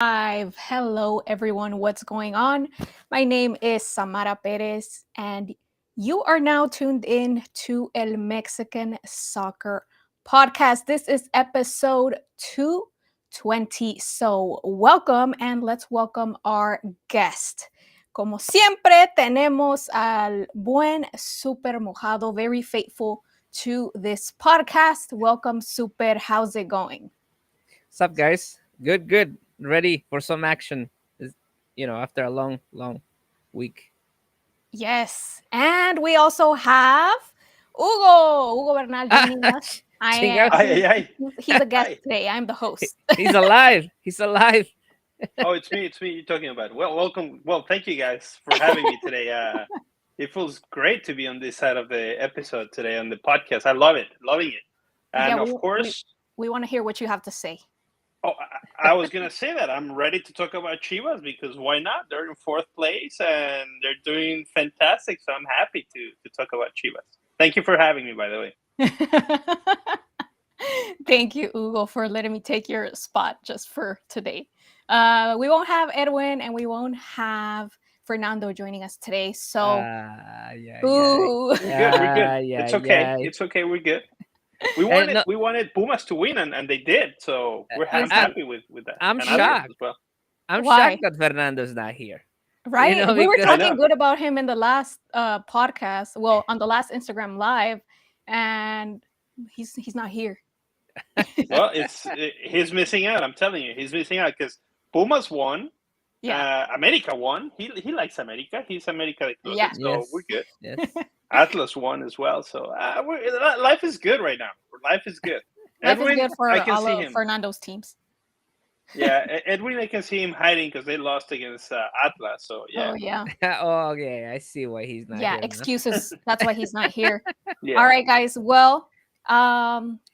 Live. Hello, everyone. What's going on? My name is Samara Perez, and you are now tuned in to El Mexican Soccer Podcast. This is episode 220. So, welcome, and let's welcome our guest. Como siempre, tenemos al buen Super Mojado, very faithful to this podcast. Welcome, Super. How's it going? What's up, guys? Good. Ready for some action. After a long week. Yes. And we also have Hugo Bernal Ah, joining us. chinga, Ay, ay, ay. He's a guest Hi. today. I'm the host. he's alive. He's alive. Oh, it's me. It's me you're talking about. Well, welcome. Well, thank you guys for having me today. It feels great to be on this side of the episode today on the podcast. I love it. Loving it. Yeah, And of we, course, we want to hear what you have to say. oh, I was going to say that I'm ready to talk about Chivas because why not? They're in fourth place and they're doing fantastic. So I'm happy to talk about Chivas. Thank you for having me, by the way. Thank you, Hugo, for letting me take your spot just for today. We won't have Edwin and we won't have Fernando joining us today. So, Yeah. ooh. We're good. We're good. It's okay. Yeah. It's okay. We're good. We And wanted no, we wanted Pumas to win, and they did. So I'm Listen, happy with that. I'm And Atlas shocked. as well. I'm why? shocked that Fernando's not here. Right? We were Because I talking know. good about him in the last podcast, well, on the last Instagram live, and he's not here. Well, he's missing out. I'm telling you, he's missing out because Pumas won. Yeah. America won. He likes America. He's America de Yeah. closet, so we're yes, good. yes. Atlas won as well. So life is good right now. Life is good. Life is Edwin, good I for can all see of him. Fernando's teams. Yeah, Edwin, I can see him hiding because they lost against Atlas. So yeah, Oh yeah. Oh, okay, I see why he's not Yeah, here now. excuses. That's why he's not here. All yeah. right, guys. Well,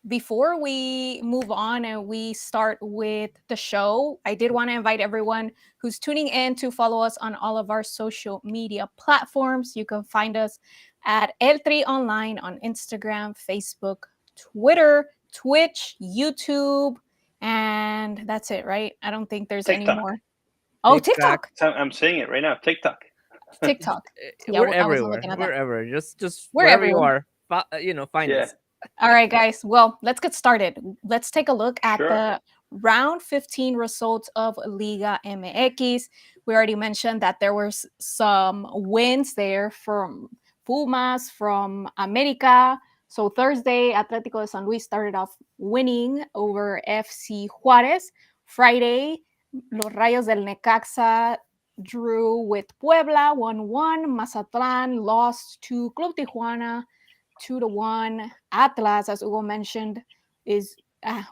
before we move on and we start with the show, I did want to invite everyone who's tuning in to follow us on all of our social media platforms. You can find us at El3 Online on Instagram, Facebook, Twitter, Twitch, YouTube, and that's it, right? I don't think there's any TikTok. more. Oh, TikTok. TikTok. So I'm saying it right now. TikTok. TikTok. Yeah, We're I wasn't everywhere. looking at We're that. everywhere. Just We're wherever you everywhere. are, find Yeah. us. All right, guys. Well, let's get started. Let's take a look at Sure. the round 15 results of Liga MX. We already mentioned that there were some wins there from Pumas, from America. So Thursday, Atlético de San Luis started off winning over FC Juárez. Friday, Los Rayos del Necaxa drew with Puebla 1-1. Mazatlán lost to Club Tijuana 2-1. Atlas, as Hugo mentioned, is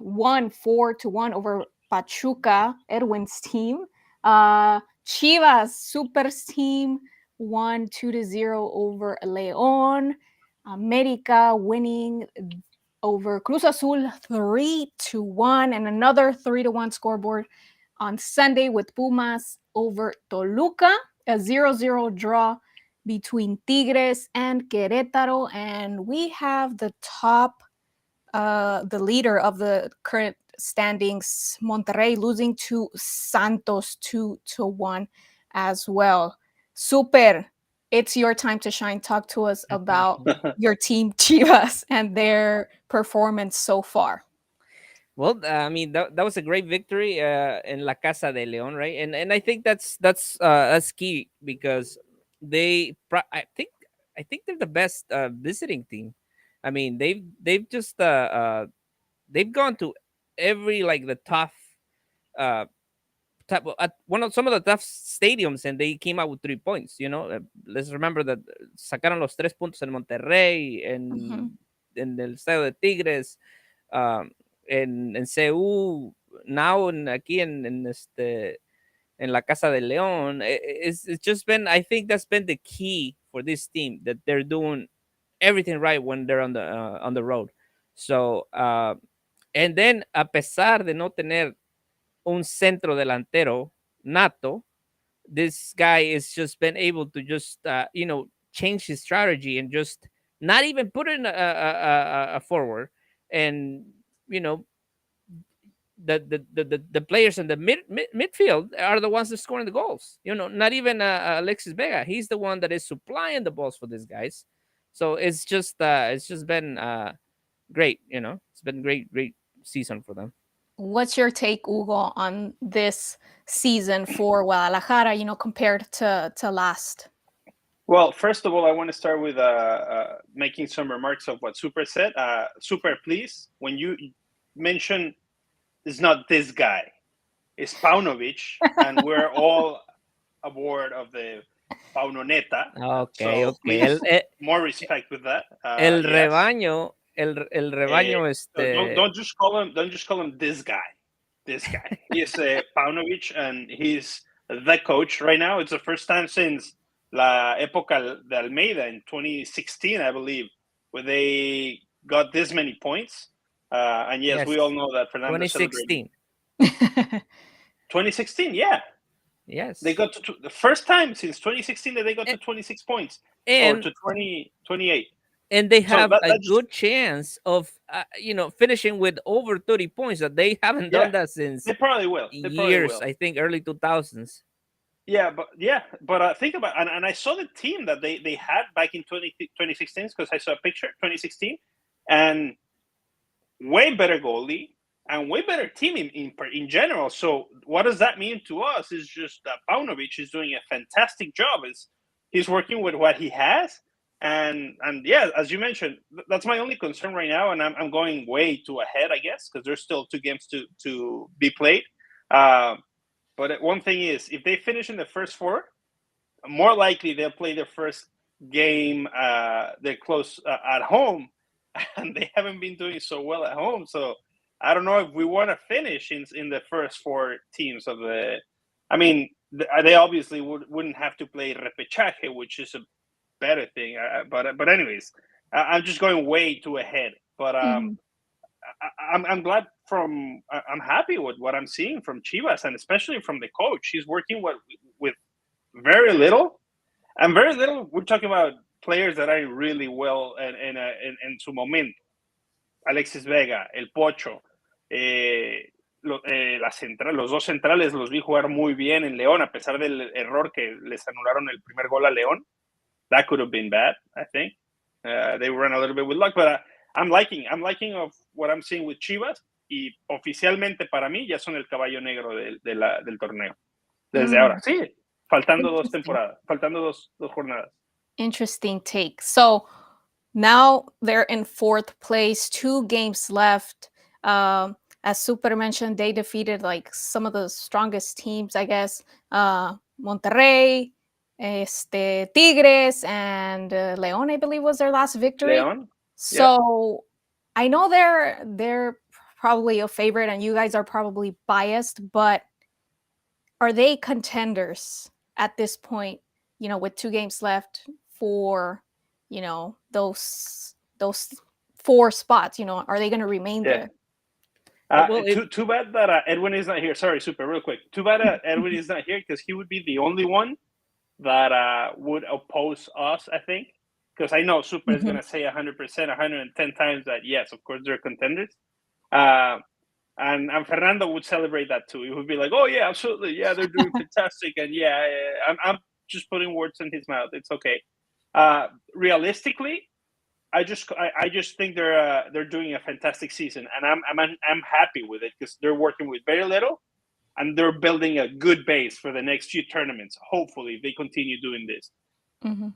won 4-1 over Pachuca, Edwin's team. Chivas, Super's team, won 2-0 over León. America winning over Cruz Azul 3-1, and another 3-1 scoreboard on Sunday with Pumas over Toluca, a 0-0 draw between Tigres and Querétaro. And we have the leader of the current standings, Monterrey, losing to Santos 2-1 as well. Super. It's your time to shine. Talk to us about your team Chivas and their performance so far. Well, I mean that was a great victory in La Casa de León, right? And I think that's key because I think they're the best visiting team. I mean they've gone to every like the tough uh at one of some of the tough stadiums and they came out with 3 points. Let's remember that sacaron los 3 puntos en Monterrey Mhm. en el estadio de Tigres, um, en CU, now aquí en la Casa de León. It's just been, I think that's been the key for this team, that they're doing everything right when they're on the road. So, and then a pesar de no tener un centro delantero nato, this guy has just been able to just change his strategy and just not even put in a forward, and you know the players in the midfield are the ones that scoring the goals. Not even Alexis Vega. He's the one that is supplying the balls for these guys. So it's just been great. It's been great season for them. What's your take, Hugo, on this season for Guadalajara, compared to last? Well, first of all, I want to start with making some remarks of what Super said. Super, please, when you mention it's not this guy, it's Paunovic, and we're all aboard of the Paunoneta. Okay, So okay. please, more respect with that. El Yes. rebaño, el rebaño, So don't just call him this guy. This guy. He's Paunovic, and he's the coach right now. It's the first time since La Época de Almeida in 2016, I believe, where they got this many points. And yes, we all know that Fernando celebrated 2016. 2016. Yeah, Yes. they got to the first time since 2016 that they got to 26 points, or and to 28. and they So have a that's good chance of finishing with over 30 points, that they haven't yeah. done that since They probably will. years. I think early 2000s. But think about, and I saw the team that they had back in 2016, because I saw a picture 2016, and way better goalie and way better team in general. So what does that mean to us? Is just that Paunovic is doing a fantastic job. He's working with what he has, and yeah, as you mentioned, that's my only concern right now, and I'm going way too ahead, I guess, because there's still 2 games to be played. But one thing is, if they finish in the first 4, more likely they'll play their first game. They're close at home, and they haven't been doing so well at home. So I don't know if we want to finish in the first 4 teams of the. I mean, they obviously wouldn't have to play repechaje, which is a better thing. But anyways, I'm just going way too ahead. But I'm glad I'm happy with what I'm seeing from Chivas, and especially from the coach. He's working with very little, and very little. We're talking about players that are really well en su momento. Alexis Vega, el Pocho, los 2 centrales los vi jugar muy bien en León, a pesar del error que les anularon el primer gol a León. That could have been bad, I think. They ran a little bit with luck, but I'm liking of what I'm seeing with Chivas, y oficialmente para mí ya son el caballo negro del torneo. Desde ahora, sí, faltando 2 temporadas, faltando dos jornadas. Interesting take. So now they're in 4th place, 2 games left. As Super mentioned, they defeated like some of the strongest teams, I guess. Monterrey, Tigres, and León, I believe, was their last victory. León. So I know they're probably a favorite, and you guys are probably biased, but are they contenders at this point? With 2 games left for those 4 spots. Are they going to remain there? Too bad that Edwin is not here. Sorry, Super, real quick. Too bad Edwin is not here, because he would be the only one that would oppose us, I think. Because I know Super is going to say 100%, 110 times that, yes, of course, they're contenders. And Fernando would celebrate that too. He would be like, "Oh yeah, absolutely, yeah, they're doing fantastic." And yeah, I'm just putting words in his mouth. It's okay. Realistically, I just think they're doing a fantastic season, and I'm happy with it, because they're working with very little, and they're building a good base for the next few tournaments. Hopefully, they continue doing this.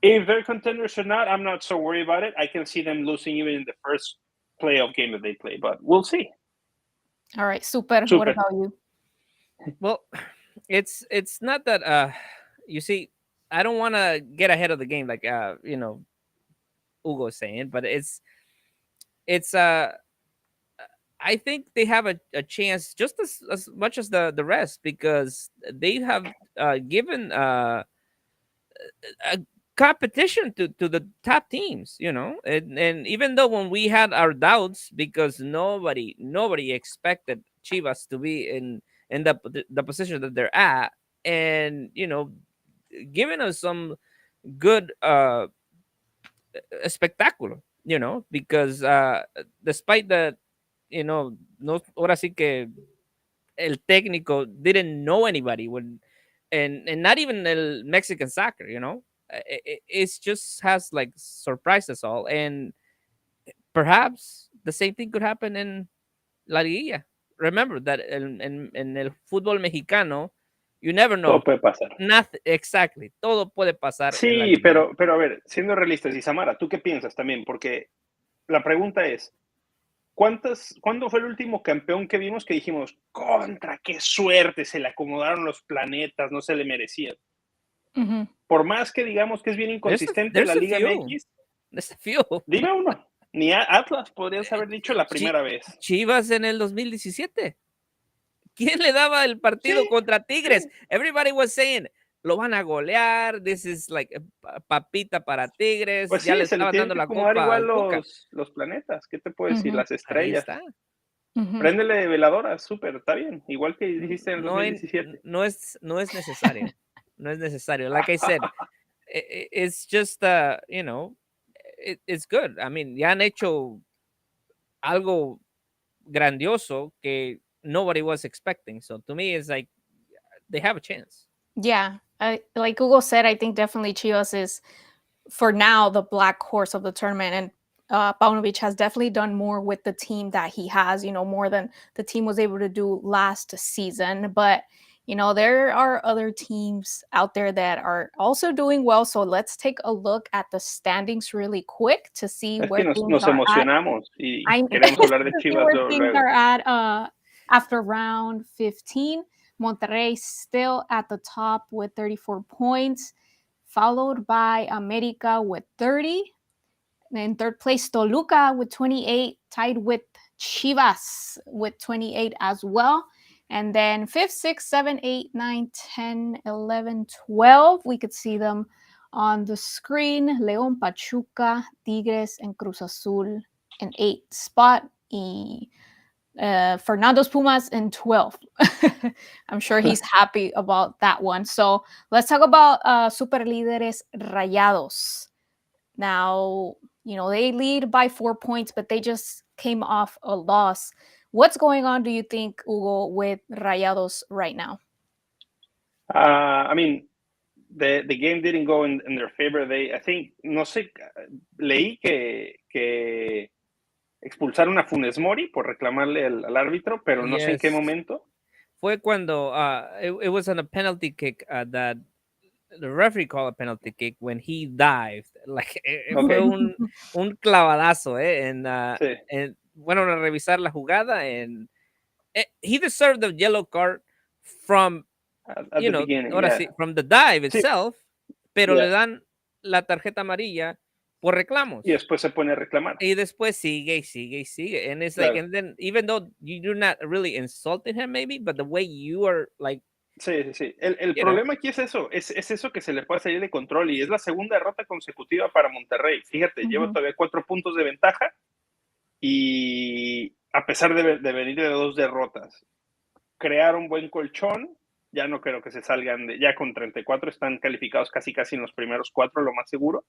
If they're contenders or not, I'm not so worried about it. I can see them losing even in the first playoff game that they play, but we'll see. All right, Super. What about you? Well, it's not that you see, I don't want to get ahead of the game, like Hugo is saying, but it's I think they have a chance just as much as the rest, because they have given a competition to the top teams, and even though when we had our doubts, because nobody expected Chivas to be in the position that they're at, and giving us some good spectacular, because despite that, no, ahora sí que el técnico didn't know anybody when, and not even el Mexican soccer, it's just has like surprised us all, and perhaps the same thing could happen in La Liguilla. Remember that en el fútbol mexicano, you never Todo know. puede pasar. Nothing, exactly. Todo puede pasar en la Sí, liguilla. pero a ver, siendo realistas, y Samara, ¿tú qué piensas también? Porque la pregunta es, ¿cuándo fue el último campeón que vimos que dijimos, contra, qué suerte, se le acomodaron los planetas, no se le merecía? Por más que digamos que es bien inconsistente la There's a Liga few. MX, There's a few. dime uno. Ni Atlas podrías haber dicho la primera vez. Chivas en el 2017. ¿Quién le daba el partido Sí, contra Tigres? sí. Everybody was saying, lo van a golear, this is like papita para Tigres, Pues ya sí, le se le estaban tienen dando que la acomodar copa igual al Tuca. los planetas. ¿Qué te puedo decir? Las Ahí estrellas. está. Préndele veladoras, súper, está bien. Igual que dijiste en el No, 2017. no es necesario. No es necesario. Like I said, it's just, it's good. I mean, ya han hecho algo grandioso que nobody was expecting. So to me, it's like they have a chance. Yeah, like Google said, I think definitely Chivas is for now the black horse of the tournament, and Paunovic has definitely done more with the team that he has, more than the team was able to do last season. But there are other teams out there that are also doing well. So let's take a look at the standings really quick to see Es que where things nos are at. emocionamos y I queremos hablar de to see Chivas where luego, things luego. are at after round 15. Monterrey still at the top with 34 points, followed by America with 30. In third place, Toluca with 28, tied with Chivas with 28 as well. And then 5th, 6th, 7th, 8th, 9th, 10, 11, 12. We could see them on the screen. León, Pachuca, Tigres, and Cruz Azul in 8th spot. Y Fernando's Pumas in 12th. I'm sure he's happy about that one. So let's talk about Super Líderes Rayados. Now, they lead by 4 points, but they just came off a loss. What's going on, do you think, Hugo, with Rayados right now? I mean, the game didn't go in their favor. I think, no sé, leí que expulsaron a Funes Mori por reclamarle al árbitro, pero no sé en qué momento. Fue cuando it was on a penalty kick that the referee called a penalty kick when he dived. Like, fue un clavadazo, and fueron a revisar la jugada, and he deserved the yellow card from, at the beginning, ahora sí, from the dive sí. itself, pero le dan la tarjeta amarilla por reclamos. Y después se pone a reclamar. Y después sigue y sigue y sigue. And it's like, and then even though you're not really insulting him maybe, but the way you are like. Sí. El problema aquí es eso, es eso que se le puede salir de control y es la segunda derrota consecutiva para Monterrey. Fíjate, lleva todavía 4 puntos de ventaja y a pesar de venir de 2 derrotas, crear un buen colchón, ya no creo que se salgan, ya con 34 están calificados casi en los primeros 4, lo más seguro.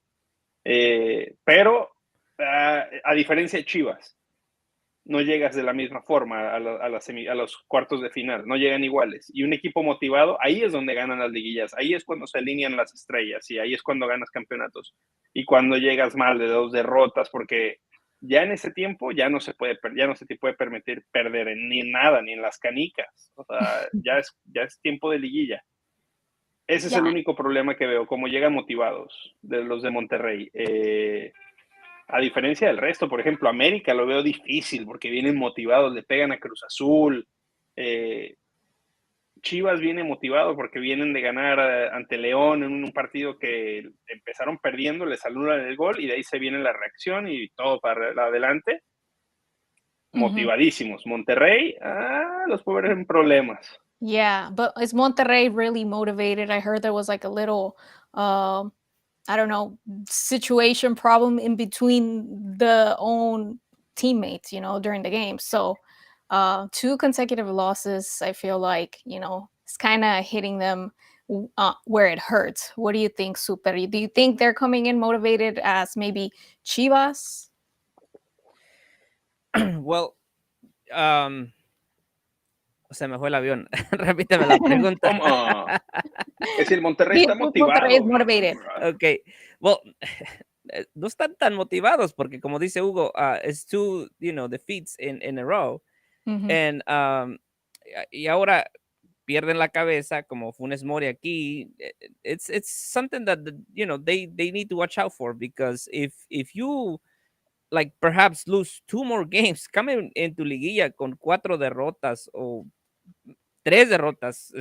Pero a diferencia de Chivas, no llegas de la misma forma a los cuartos de final, no llegan iguales. Y un equipo motivado, ahí es donde ganan las liguillas, ahí es cuando se alinean las estrellas y ahí es cuando ganas campeonatos. Y cuando llegas mal de 2 derrotas, porque ya en ese tiempo ya no se te puede permitir perder ni en nada, ni en las canicas. O sea, ya es tiempo de liguilla. Ese es el único problema que veo, cómo llegan motivados de los de Monterrey. A diferencia del resto, por ejemplo, América lo veo difícil porque vienen motivados, le pegan a Cruz Azul. Chivas viene motivado porque vienen de ganar ante León en un partido que empezaron perdiendo, les anulan el gol y de ahí se viene la reacción y todo para adelante. Motivadísimos. Monterrey, los pobres en problemas. Yeah, but is Monterrey really motivated? I heard there was like a little I don't know, situation problem in between the own teammates, during the game. So 2 consecutive losses, I feel like, it's kind of hitting them where it hurts. What do you think, Super? Do you think they're coming in motivated as maybe Chivas? Well, Se me fue el avión. Repíteme la pregunta. Es el Monterrey Do you está think Monterrey is motivado. motivated? Okay. Well, no están tan motivados porque, como dice Hugo, it's two, defeats in a row. Mhm. And, y ahora pierden la cabeza como Funes Mori aquí. It's something that, they need to watch out for, because if you like perhaps lose two more games coming into liguilla con 4 derrotas o 3 derrotas,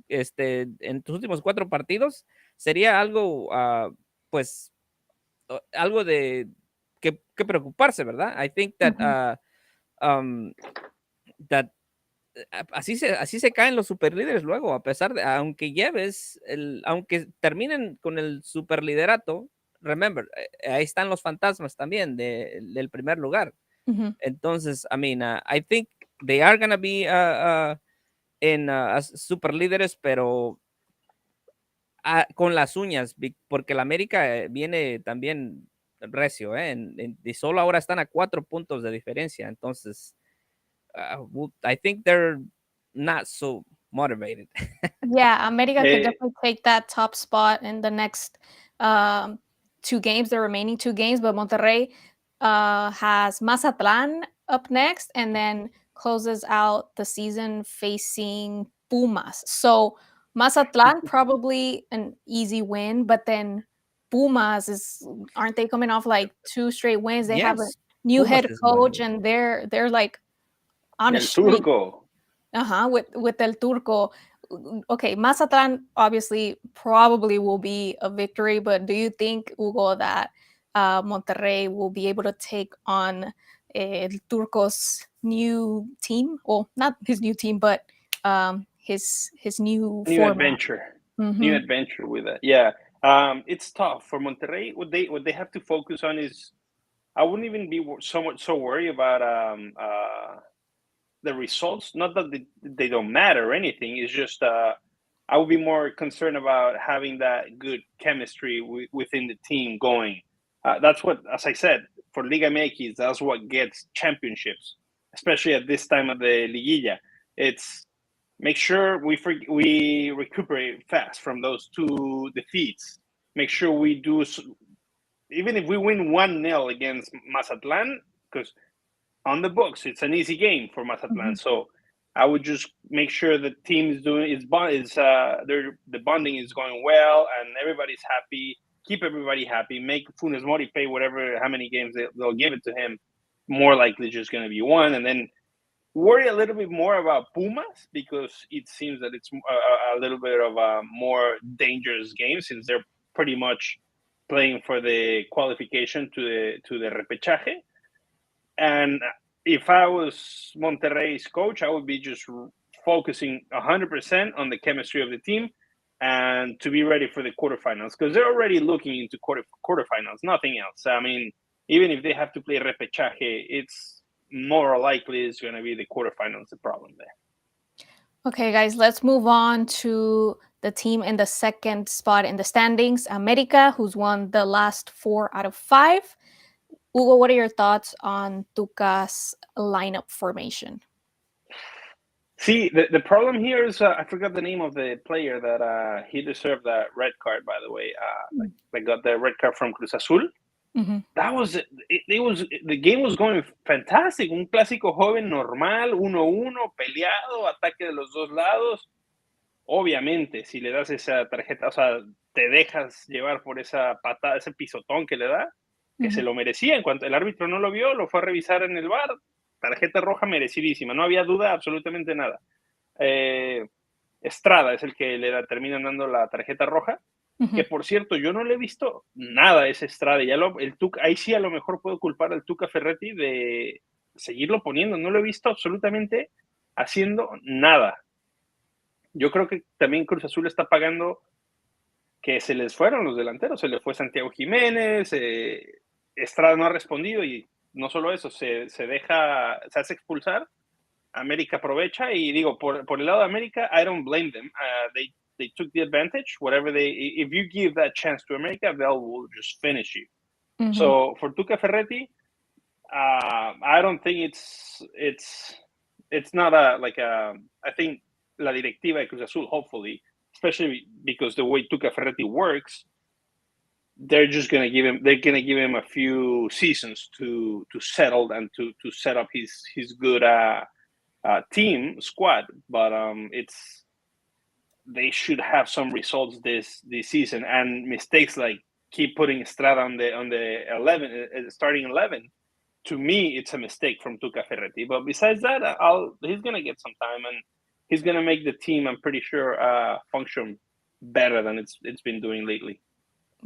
en tus últimos 4 partidos, sería algo, pues, algo de que preocuparse, ¿verdad? I think that, Mhm. that así se caen los superlíderes luego, a pesar de, aunque terminen con el superliderato, remember, ahí están los fantasmas también del primer lugar. Mhm. Entonces, I mean, I think they are gonna be as super líderes, pero con las uñas, porque la América viene también recio, y solo ahora están a 4 puntos de diferencia. Entonces, I think they're not so motivated. Yeah, America could Eh, definitely take that top spot in the next um, 2 games, the remaining 2 games. But Monterrey has Mazatlan up next, and then closes out the season facing Pumas. So Mazatlan probably an easy win, but then Pumas aren't they coming off like 2 straight wins? They have a Yes, new Pumas head is coach, one. and they're like on a el streak. turco. With El Turco. Okay, Mazatlan obviously probably will be a victory, but do you think, Hugo, that Monterrey will be able to take on El Turco's new team? Well, not his new team, but his new New format. adventure. New Mm-hmm. adventure with that. Yeah. It's tough for Monterrey. What they have to focus on is, I wouldn't even be so worried about the results. Not that they don't matter or anything. It's just I would be more concerned about having that good chemistry within the team going. That's what, as I said, for Liga MX, that's what gets championships, especially at this time of the Liguilla. It's make sure we recuperate fast from those 2 defeats. Make sure we do, even if we win 1-0 against Mazatlan, because on the books it's an easy game for Mazatlan. Mm-hmm. So I would just make sure the team is doing the bonding is going well and everybody's happy. Keep everybody happy. Make Funes Mori pay how many games they'll give it to him. More likely just going to be 1, and then worry a little bit more about Pumas, because it seems that it's a little bit of a more dangerous game, since they're pretty much playing for the qualification to the repechaje. And if I was Monterrey's coach, I would be just focusing 100% on the chemistry of the team and to be ready for the quarterfinals, because they're already looking into quarterfinals, nothing else. I mean, even if they have to play repechaje, it's more likely it's going to be the quarterfinals the problem there. Okay, guys, let's move on to the team in the second spot in the standings, America, who's won the last 4 out of 5. Hugo, what are your thoughts on Tuca's lineup formation? See, the problem here is I forgot the name of the player that he deserved that red card, by the way. Like got the red card from Cruz Azul. Mm-hmm. That was it was the game was going fantastic. Un clásico joven normal, 1-1, peleado, ataque de los dos lados. Obviamente, si le das esa tarjeta, o sea, te dejas llevar por esa patada, ese pisotón que le da, que se lo merecía. En cuanto el árbitro no lo vio, lo fue a revisar en el VAR. Tarjeta roja merecidísima, no había duda absolutamente nada. Estrada es el que terminan dando la tarjeta roja. Que por cierto, yo no le he visto nada a ese Estrada. Ahí sí a lo mejor puedo culpar al Tuca Ferretti de seguirlo poniendo. No lo he visto absolutamente haciendo nada. Yo creo que también Cruz Azul está pagando que se les fueron los delanteros. Se le fue Santiago Jiménez, Estrada no ha respondido, y no solo eso, se hace expulsar. América aprovecha, y digo, por el lado de América, I don't blame them. They took the advantage. If you give that chance to America, they will just finish you. Mm-hmm. So for Tuca Ferretti, I don't think it's not a like a. I think la directiva de Cruz Azul, hopefully, especially because the way Tuca Ferretti works, they're just gonna give him. They're gonna give him a few seasons to settle and to set up his good team squad. But it's they should have some results this season, and mistakes like keep putting Estrada on the 11 starting 11. To me, it's a mistake from Tuca Ferretti. But besides that, he's gonna get some time, and he's gonna make the team, I'm pretty sure, function better than it's been doing lately.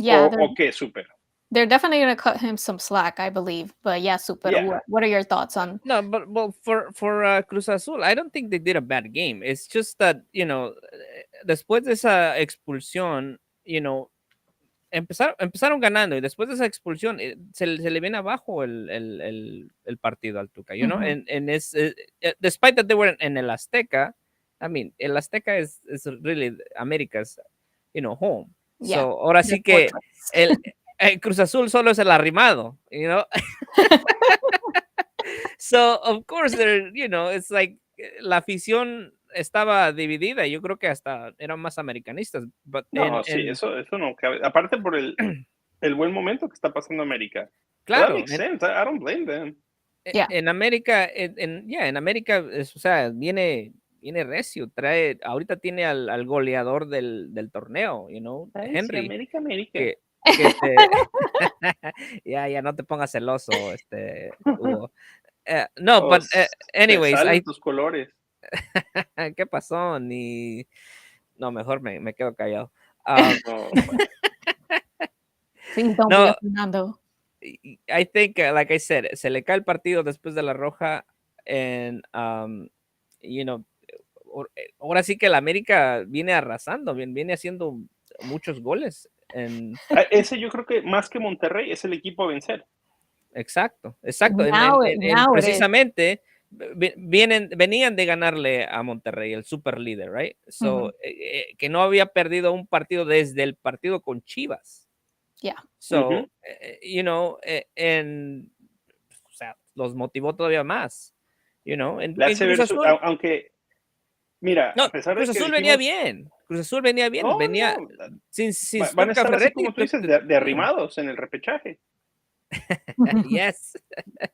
Yeah, Or okay, super. they're definitely going to cut him some slack, I believe. But yeah, Super, Yeah. what are your thoughts on? No, but well, for Cruz Azul, I don't think they did a bad game. It's just that, después de esa expulsión, empezaron ganando, y después de esa expulsión se le viene abajo el partido al Tuca, and it's despite that they were in el Azteca. I mean, el Azteca is really America's, home. Yeah, So ahora sí que el Cruz Azul solo es el arrimado. So of course it's like la afición estaba dividida. Yo creo que hasta eran más americanistas. But No, sí, eso no cabe. Aparte por el buen momento que está pasando América. That claro, makes sense. I don't blame them. En América, en América, o sea, viene recio. Ahorita tiene al goleador del torneo, Ay, Henry. sí, América. Que ya no te pongas celoso, Hugo. No, but anyways, salen tus colores. ¿qué pasó? No, mejor me quedo callado. No, Please don't No. be a Fernando. I think, like I said, se le cae el partido después de la roja, and ahora sí que el América viene arrasando, viene haciendo muchos goles. Ese yo creo que más que Monterrey es el equipo a vencer. Exacto. Now Precisamente venían de ganarle a Monterrey, el super líder, right? So, que no había perdido un partido desde el partido con Chivas. Yeah. So, o sea, los motivó todavía más, en Cruz Azul, aunque, mira, no, a pesar Cruz de que Azul venía bien. Cruz Azul venía bien, venía sin van a estar así, Ferretti, como tú dices, de arrimados en el repechaje. Yes.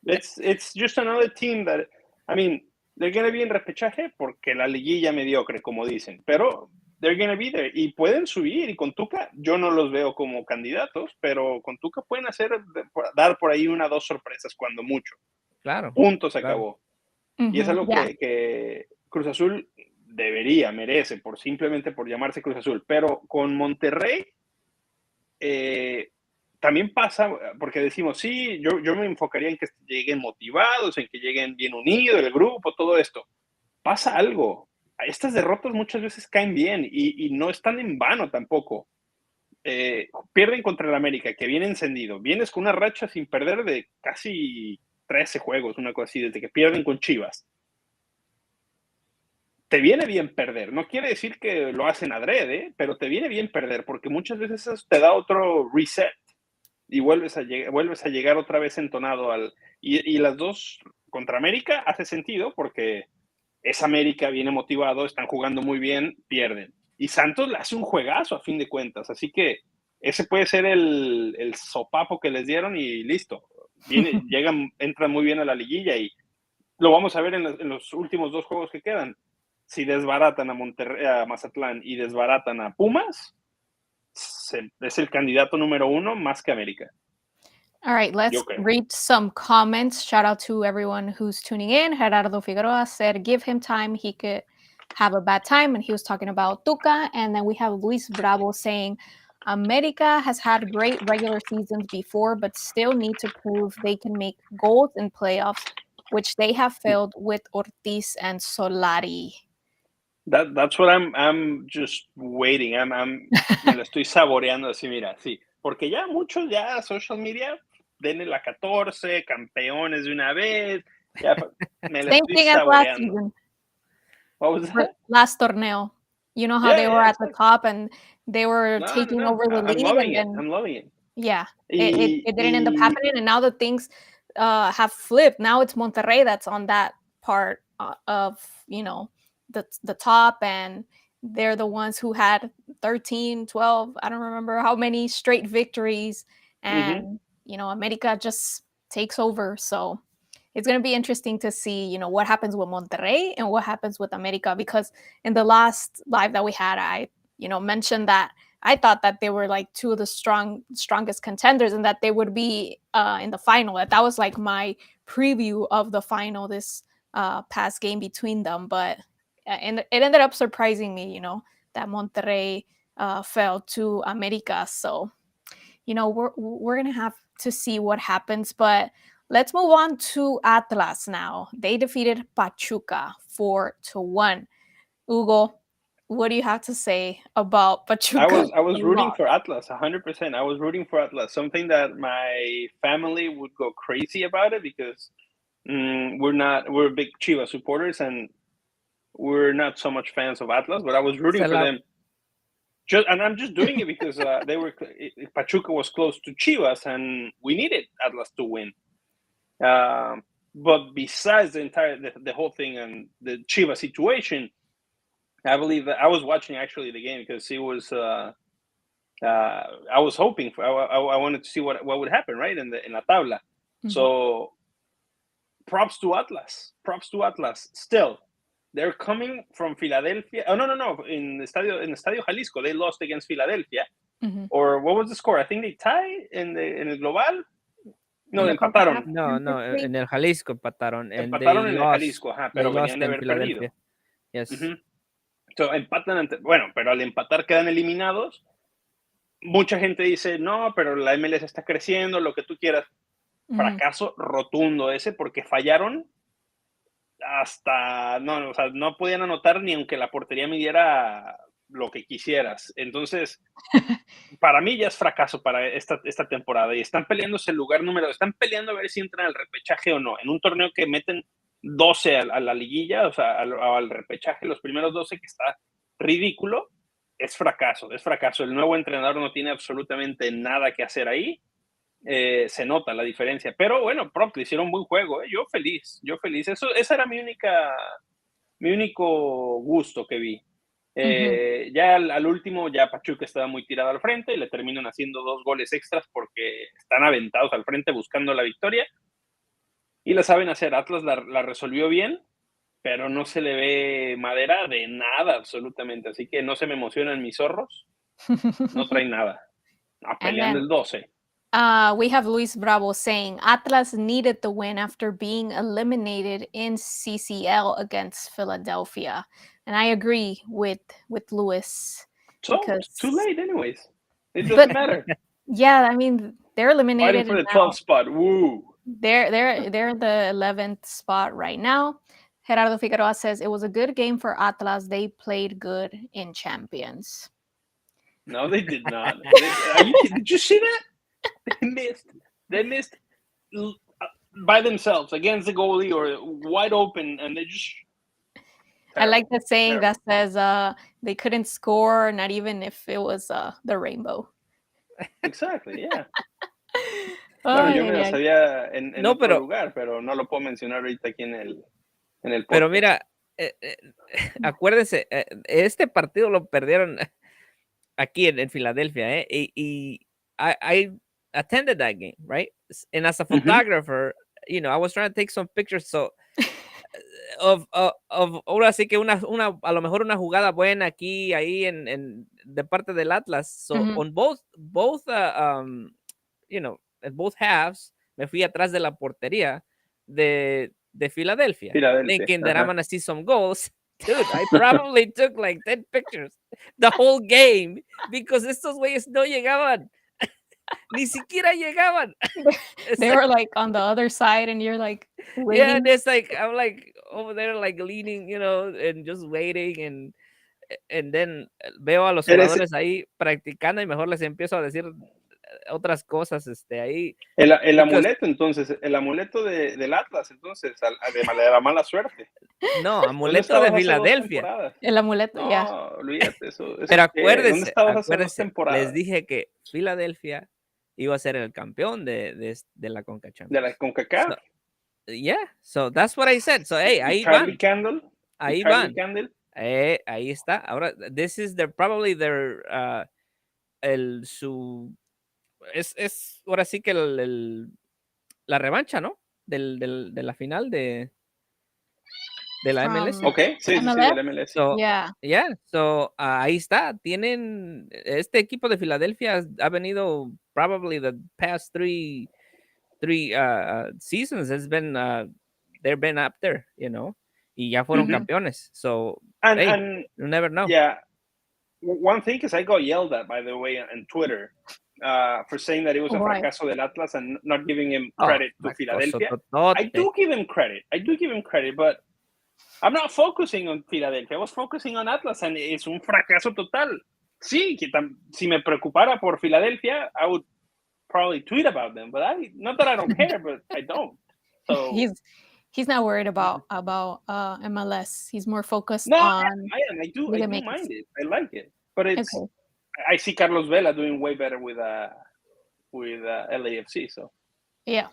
It's just another team that, I mean, they're going to be en repechaje porque la liguilla mediocre, como dicen, pero they're going to be there y pueden subir, y con Tuca yo no los veo como candidatos, pero con Tuca pueden dar por ahí 1 o 2 sorpresas cuando mucho. Claro. Punto, se acabó. Y es algo que Cruz Azul merece, simplemente por llamarse Cruz Azul, pero con Monterrey también pasa, porque decimos, sí, yo me enfocaría en que lleguen motivados, en que lleguen bien unidos, el grupo, todo esto. Pasa algo. Estas derrotas muchas veces caen bien y no están en vano tampoco. Pierden contra el América, que viene encendido. Vienes con una racha sin perder de casi 13 juegos, una cosa así, desde que pierden con Chivas. Te viene bien perder. No quiere decir que lo hacen adrede, pero te viene bien perder, porque muchas veces eso te da otro reset y vuelves a llegar otra vez entonado y las dos contra América hace sentido porque es América, viene motivado, están jugando muy bien, pierden. Y Santos le hace un juegazo a fin de cuentas, así que ese puede ser el sopapo que les dieron y listo. Entran muy bien a la liguilla y lo vamos a ver en los últimos 2 juegos que quedan. Si desbaratan a Monterrey, a Mazatlán y desbaratan a Pumas, es el candidato número 1 más que América. All right, let's read some comments. Shout out to everyone who's tuning in. Gerardo Figueroa said, give him time. He could have a bad time. And he was talking about Tuca. And then we have Luis Bravo saying, America has had great regular seasons before, but still need to prove they can make goals in playoffs, which they have failed with Ortiz and Solari. That's what I'm just waiting. Me lo estoy saboreando así, mira, sí. Porque ya muchos, social media, denle la 14, campeones de una vez. Ya me lo estoy saboreando. What was that? Last torneo. You know how they were at the top and they were taking over the league. I'm loving it. Yeah, it didn't end up happening, and now the things have flipped. Now it's Monterrey that's on that part of the top, and they're the ones who had 13, 12, I don't remember how many straight victories, and America just takes over. So it's going to be interesting to see what happens with Monterrey and what happens with America, because in the last live that we had, I mentioned that I thought that they were like two of the strongest contenders, and that they would be in the final. That was like my preview of the final, this past game between them. But and it ended up surprising me, that Monterrey fell to America. So we're gonna have to see what happens. But let's move on to Atlas now. They defeated Pachuca 4-1. Hugo, what do you have to say about Pachuca? I was rooting for Atlas 100%. I was rooting for Atlas. Something that my family would go crazy about it, because we're big Chivas supporters, and we're not so much fans of Atlas. But I was rooting for them. And I'm just doing it because Pachuca was close to Chivas, and we needed Atlas to win. But besides the whole thing and the Chivas situation, I believe that I was watching actually the game because it was. I was hoping for. I wanted to see what would happen, right, in la tabla. Mm-hmm. So, props to Atlas. Props to Atlas. Still, they're coming from Philadelphia. Oh no! In the Estadio Jalisco, they lost against Philadelphia. Mm-hmm. Or what was the score? I think they tied in el global. No, empataron. No, en el Jalisco empataron. Empataron en el Jalisco, pero venían de haber perdido. Yes. Uh-huh. So, empatan pero al empatar quedan eliminados. Mucha gente dice, no, pero la MLS está creciendo, lo que tú quieras. Uh-huh. Fracaso rotundo ese, porque fallaron hasta, no podían anotar ni aunque la portería midiera lo que quisieras. Entonces, para mí ya es fracaso para esta temporada, y están peleándose el lugar están peleando a ver si entran al repechaje o no, en un torneo que meten 12 a la liguilla, o sea, al repechaje, los primeros 12, que está ridículo. Es fracaso. El nuevo entrenador no tiene absolutamente nada que hacer ahí. Se nota la diferencia, pero bueno, pronto hicieron un buen juego. Yo feliz. Esa era mi único gusto que vi. Uh-huh. Ya al último, ya Pachuca estaba muy tirado al frente y le terminan haciendo 2 goles extras porque están aventados al frente buscando la victoria, y la saben hacer. Atlas la resolvió bien, pero no se le ve madera de nada absolutamente, así que no se me emocionan mis zorros. No traen nada. Peleando el 12. We have Luis Bravo saying Atlas needed the win after being eliminated in CCL against Philadelphia, and I agree with Luis. So it's too late, anyways. It doesn't matter. Yeah, I mean, they're eliminated. Fighting for the 12th spot. Woo! They're in the 11th spot right now. Gerardo Figueroa says it was a good game for Atlas. They played good in Champions. No, they did not. Did you see that? They missed by themselves against the goalie, or wide open, and they just. I like the saying that says they couldn't score, not even if it was the rainbow. Exactly, yeah. Bueno, yo me la sabía en otro lugar, pero no lo puedo mencionar ahorita aquí en el podcast. Pero mira, acuérdense, este partido lo perdieron aquí en Filadelfia, y I attended that game, right? And as a photographer, uh-huh, I was trying to take some pictures, so of ahora sí que a lo mejor una jugada buena aquí, ahí en de parte del Atlas. So uh-huh, on both at both halves, me fui atrás de la portería de Philadelphia, thinking that I'm gonna see some goals. Dude, I probably took like 10 pictures the whole game because estos güeyes no llegaban. Ni siquiera llegaban. They were like on the other side, and you're like waiting. Yeah, and it's like I'm like over there like leaning, and just waiting, and then veo a los jugadores ahí practicando y mejor les empiezo a decir otras cosas ahí. El amuleto, entonces, el amuleto del Atlas, entonces, de la mala suerte. No, amuleto de Filadelfia. El amuleto, ya. No, olvídate eso. Pero acuérdense, les dije que Filadelfia iba a ser el campeón de la CONCACHAMPIONS. De la CONCACAF. Yeah, so that's what I said. So, hey, ahí Charlie van. Candle. Ahí Charlie van. Candle. Ahí está. Ahora, this is their probably their su es ahora sí que la revancha, ¿no? De la final de la MLS. From Okay, sí, sí, sí, MLS. del MLS. So, Yeah. yeah, so ahí está. Tienen este equipo de Filadelfia ha venido probably the past three seasons has been they've been up there, you know, y ya fueron Mhm. campeones. So, hey, And you never know. yeah, one thing is I got yelled at, by the way, on Twitter for saying that it was a Right. fracaso del Atlas and not giving him Oh, credit to fracaso Philadelphia. I totote. do give him credit. I do give him credit, but I'm not focusing on Philadelphia. I was focusing on Atlas, and es un fracaso total. Sí, que si me preocupara por Philadelphia, I would probably tweet about them, but not that I don't care, but I don't. So He's not worried about MLS. He's more focused no, on I am. I do Liga MX. mind it. I like it, but it's. Okay. I see Carlos Vela doing way better with LAFC. So Yeah.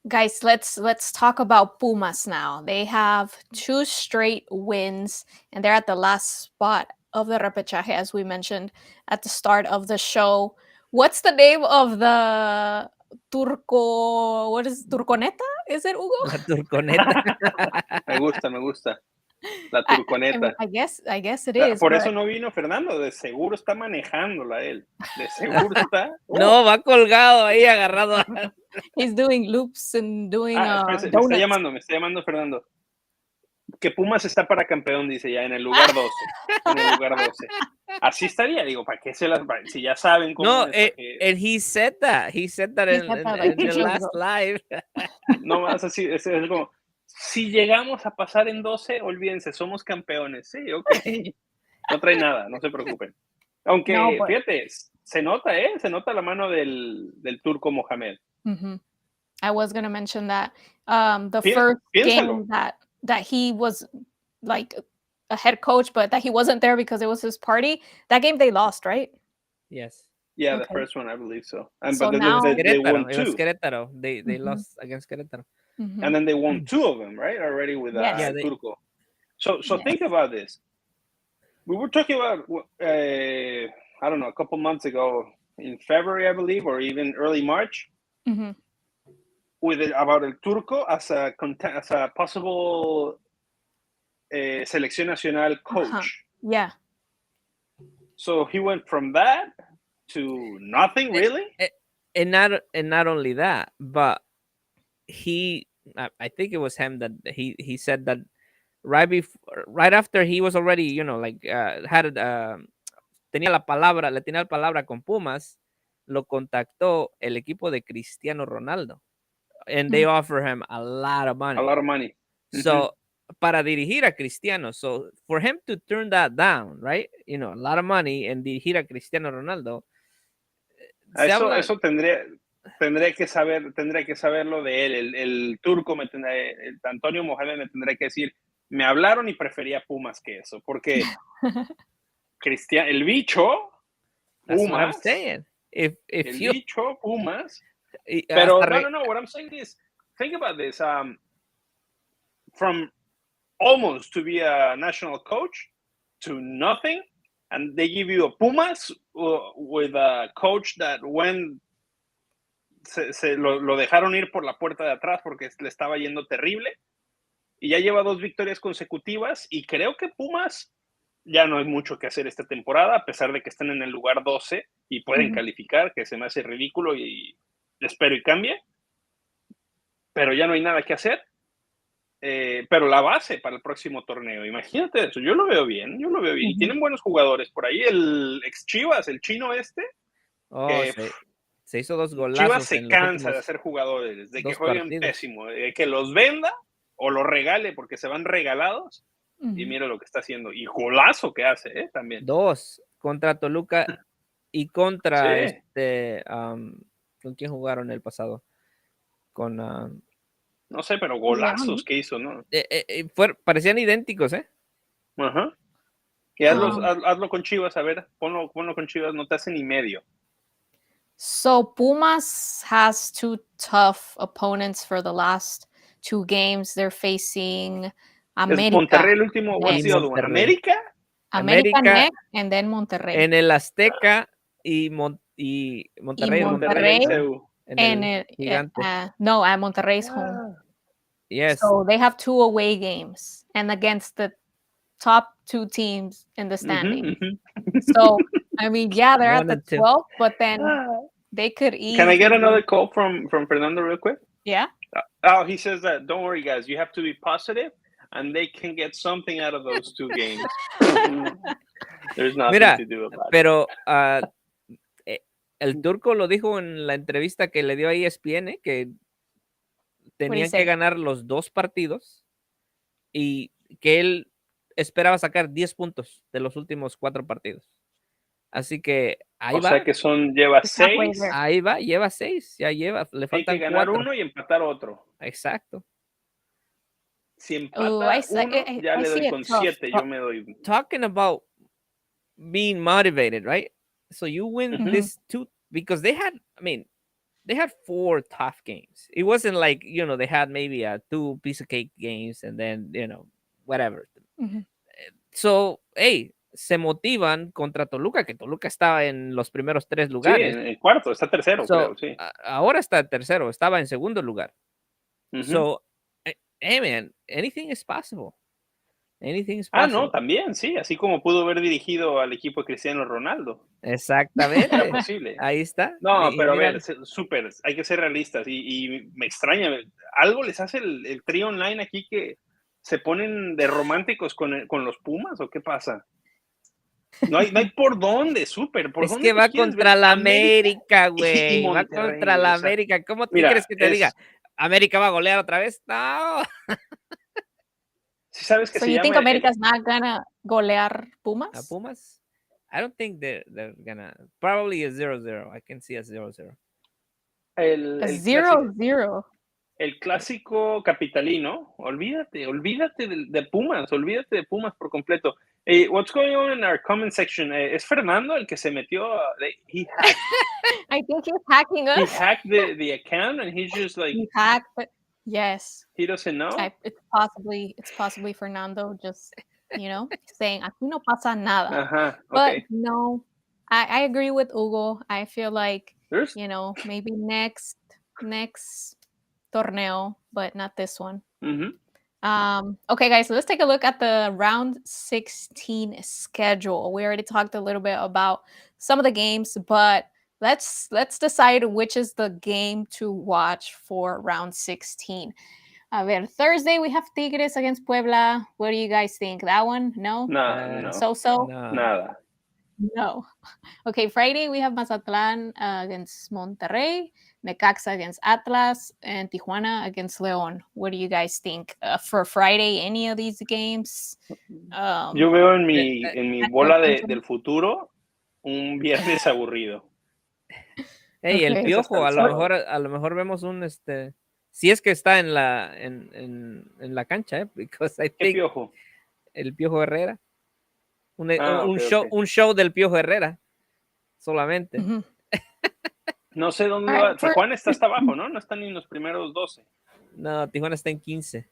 Guys, let's talk about Pumas now. They have 2 straight wins and they're at the last spot of the repechaje, as we mentioned at the start of the show. What's the name of the Turco? What is Turconeta? Is it Hugo? La turconeta. me gusta. La turconeta. I guess it is. Por but eso no vino Fernando, de seguro está manejándola él. De seguro está. No, va colgado ahí agarrado. he's doing loops and doing Espérese, donuts. me está llamando Fernando. Que Pumas está para campeón, dice ya, en el lugar 12. En el lugar 12. Así estaría, digo, ¿para qué se las va? Si ya saben cómo No, es. and he said that. He said that in like 2 the shows last ago. live. No más así, es como, si llegamos a pasar en 12, olvídense, somos campeones. Sí, ok. No trae nada, no se preocupen. Aunque, No, but- fíjate, se nota la mano del turco Mohamed. Mhm. I was going to mention that the first Piénsalo. game that he was like a head coach, but that he wasn't there because it was his party. That game they lost, right? Yes. Yeah, Okay. the first one, I believe so. And So but now- they won It was two. Querétaro. They Mhm. lost against Querétaro. Mhm. And then they won two of them, right? Already with Yes. Yeah, Turco. So Yes. think about this. We were talking about, I don't know, a couple months ago in February, I believe, or even early March, Mhm. about El Turco as a possible selección nacional coach. Uh-huh. Yeah. So he went from that to nothing, really? And not only that, but I think it was him that he said that right after he was already, you know, like had tenía la palabra, le tenía la palabra con Pumas, lo contactó el equipo de Cristiano Ronaldo, and they offer him a lot of money. A lot of money. So para dirigir a Cristiano, so for him to turn that down, right? You know, a lot of money and dirigir a Cristiano Ronaldo. Eso tendría que saberlo de él. El turco el Antonio Mohamed me tendría que decir, me hablaron y prefería Pumas que eso, porque el bicho That's Pumas, what I'm saying. If el you, bicho Pumas, pero no, what I'm saying is, think about this, from almost to be a national coach to nothing, and they give you a Pumas with a coach that when lo dejaron ir por la puerta de atrás porque le estaba yendo terrible, y ya lleva 2 victorias consecutivas, y creo que Pumas ya no hay mucho que hacer esta temporada, a pesar de que están en el lugar 12 y pueden calificar, que se me hace ridículo y espero y cambie, pero ya no hay nada que hacer. Pero la base para el próximo torneo, imagínate eso, yo lo veo bien, y tienen buenos jugadores por ahí, el ex Chivas, el chino se hizo 2 golazos. Chivas se cansa de hacer jugadores, de que jueguen pésimo, de que los venda o los regale porque se van regalados, y mira lo que está haciendo, y golazo que hace, también. 2 contra Toluca y contra ¿con quién jugaron el pasado? Con no sé, pero golazos que hizo, ¿no? Parecían idénticos, Ajá. Y hazlo con Chivas, a ver, ponlo con Chivas, no te hace ni medio. So Pumas has 2 tough opponents for the last 2 games. They're facing Es America. Monterrey el último. What's next. the other one? Monterrey. América. America América next, and then Monterrey. en el Azteca y Y Monterrey en Monterrey en Monterrey, CU. en and el Gigante. no, at Monterrey's home. Ah. Yes. So they have 2 away games, and against the top 2 teams in the standing. So, I mean, yeah, they're at 1 the and 2. 12th, but then Ah. they could Can I get easily- another call from Fernando real quick? Yeah. Oh, he says that don't worry, guys. You have to be positive, and they can get something out of those 2 games. There's nothing Mira, to do about it. pero el turco lo dijo en la entrevista que le dio a ESPN, que tenían que say? ganar los 2 partidos y que él esperaba sacar 10 puntos de los últimos 4 partidos. Así que ahí O va. sea que lleva It's halfway 6. there. Ahí va, lleva 6, ya lleva, le Hay que faltan ganar 4. 1 y empatar otro. Exacto. Si empata Oh, 1, ya I le see doy it con tough. 7. Yo me doy. Talking about being motivated, right? So you win Mhm. this 2 because they had 4 tough games. It wasn't like, they had maybe 2 piece of cake games and then, whatever. Mhm. So, hey, se motivan contra Toluca, que Toluca estaba en los primeros 3 Sí, lugares. en cuarto, está tercero, So, creo, sí. ahora está tercero, estaba en segundo lugar. Ujú. So, hey man, anything is possible. Anything is Ah, possible. no, también, sí, así como pudo haber dirigido al equipo de Cristiano Ronaldo. Era Exactamente. posible. Ahí está. No, Y pero a mira, ver, súper, hay que ser realistas y me extraña, algo les hace el trío online aquí que se ponen de románticos con los Pumas o qué pasa. No hay por dónde, súper, por es dónde que los va quieres contra ver. la América, y güey. Va Monterrey, contra güey, la o sea, América. ¿Cómo tú mira, quieres que te diga? ¿América va a golear otra vez? No. si sabes que So se you think llama America's not gonna golear ¿A Pumas? Pumas? I don't think they're gonna. Probably a 0-0. I can see a 0-0. el A clásico, 0-0. el clásico capitalino. Olvídate de Pumas, olvídate de Pumas por completo. What's going on in our comment section? ¿Es Fernando el que se metió? He hacked, I think he's hacking he us. hacked the account and he's just like, He hacked, but yes, he doesn't know. it's possibly Fernando just saying aquí no pasa nada. Ajá, But okay. no, I agree with Hugo. I feel like There's, maybe next torneo, but not this one. mhm. Okay, guys, so let's take a look at the round 16 schedule. We already talked a little bit about some of the games, but let's decide which is the game to watch for round 16. A ver, Thursday we have Tigres against Puebla. What do you guys think? That one? No? No. So? No. Nada. No. Okay, Friday we have Mazatlan against Monterrey, Necaxa against Atlas, and Tijuana against León. What do you guys think for Friday? Any of these games? Yo veo en mi bola del futuro un viernes aburrido. Hey, el Okay. Piojo, Hasta el a lo mejor vemos un si es que está en la cancha, because I ¿Qué think Piojo? el Piojo Herrera. Un Okay. show del Piojo Herrera solamente. Mhm. No sé dónde All va. right, for- Tijuana está hasta abajo, ¿no? No están ni en los primeros 12. No, Tijuana está en 15.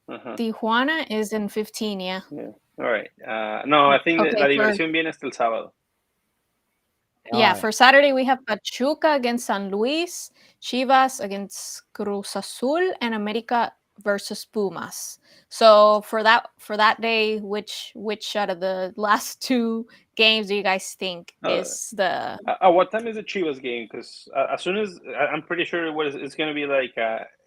Ajá. Tijuana is in 15, yeah. Yeah. All right. No, I think Okay, la diversión viene hasta el sábado. Yeah, Ah, for Saturday we have Pachuca against San Luis, Chivas against Cruz Azul, and America versus Pumas. So for that day, which out of the last 2 games do you guys think is the? What time is the Chivas game? Because as soon as I'm pretty sure it's going to be like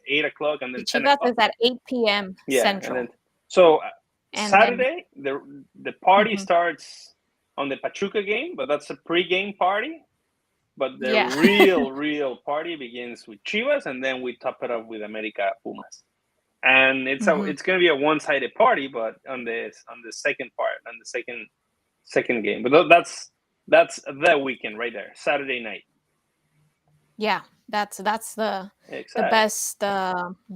8 o'clock and then 10 Chivas o'clock. is at 8 p.m. Yeah, Central. and then so And Saturday the party Mhm. starts on the Pachuca game, but that's a pre-game party. But the Yeah. real party begins with Chivas, and then we top it up with America Pumas. And it's Mhm. it's going to be a one-sided party, but on the second part, on the second game. But that's the weekend right there, Saturday night. Yeah, that's the Exactly. best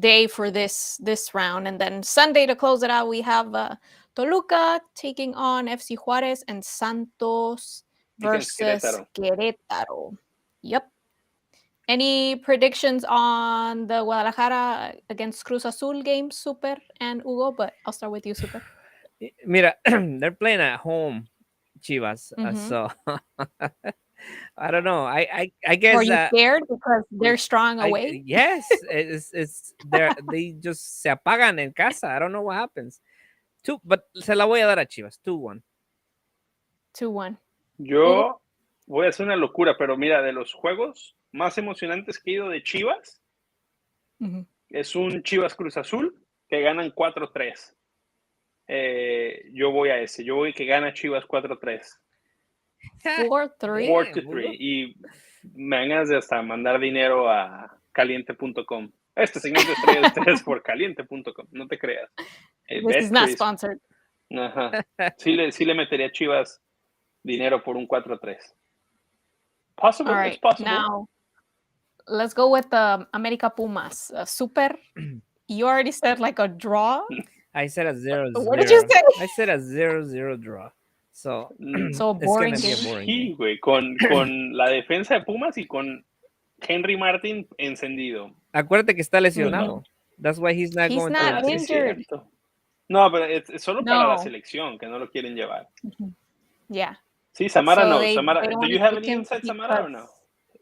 day for this round. And then Sunday to close it out, we have Toluca taking on FC Juarez and Santos Against versus Querétaro. Querétaro. Yep. Any predictions on the Guadalajara against Cruz Azul game, Super and Hugo? But I'll start with you, Super. Mira, they're playing at home, Chivas. Mhm. So I don't know. I Are guess you scared because they're strong away? yes, it's they just se apagan en casa. I don't know what happens. But se la voy a dar a Chivas. 2-1. 2-1. Yo voy a hacer una locura, pero mira, de los juegos más emocionantes que he ido de Chivas, es un Chivas Cruz Azul que ganan 4-3. Yo voy a ese. Yo voy que gana Chivas 4-3. 4-3. 4-3. Y me dan ganas de hasta mandar dinero a caliente.com. Este segmento es traído a ustedes por caliente.com. No te creas. This is not sponsored. Ajá. Sí le metería a Chivas dinero por un 4-3. Possible. All right. It's possible. Now, let's go with the America Pumas. Super, you already said like a draw. I said a 0-0. What did you say? I said a 0-0 draw. So, So it's boring gonna be a game. boring Sí, game. güey, con la defensa de Pumas y con Henry Martin encendido. Acuérdate que está lesionado. That's why he's not He's going not to. injured. No, pero es solo para la No. selección que no lo quieren llevar. Yeah. Sí, Samara So no. they Samara, don't do you wanna have take any him insight, Samara, or no?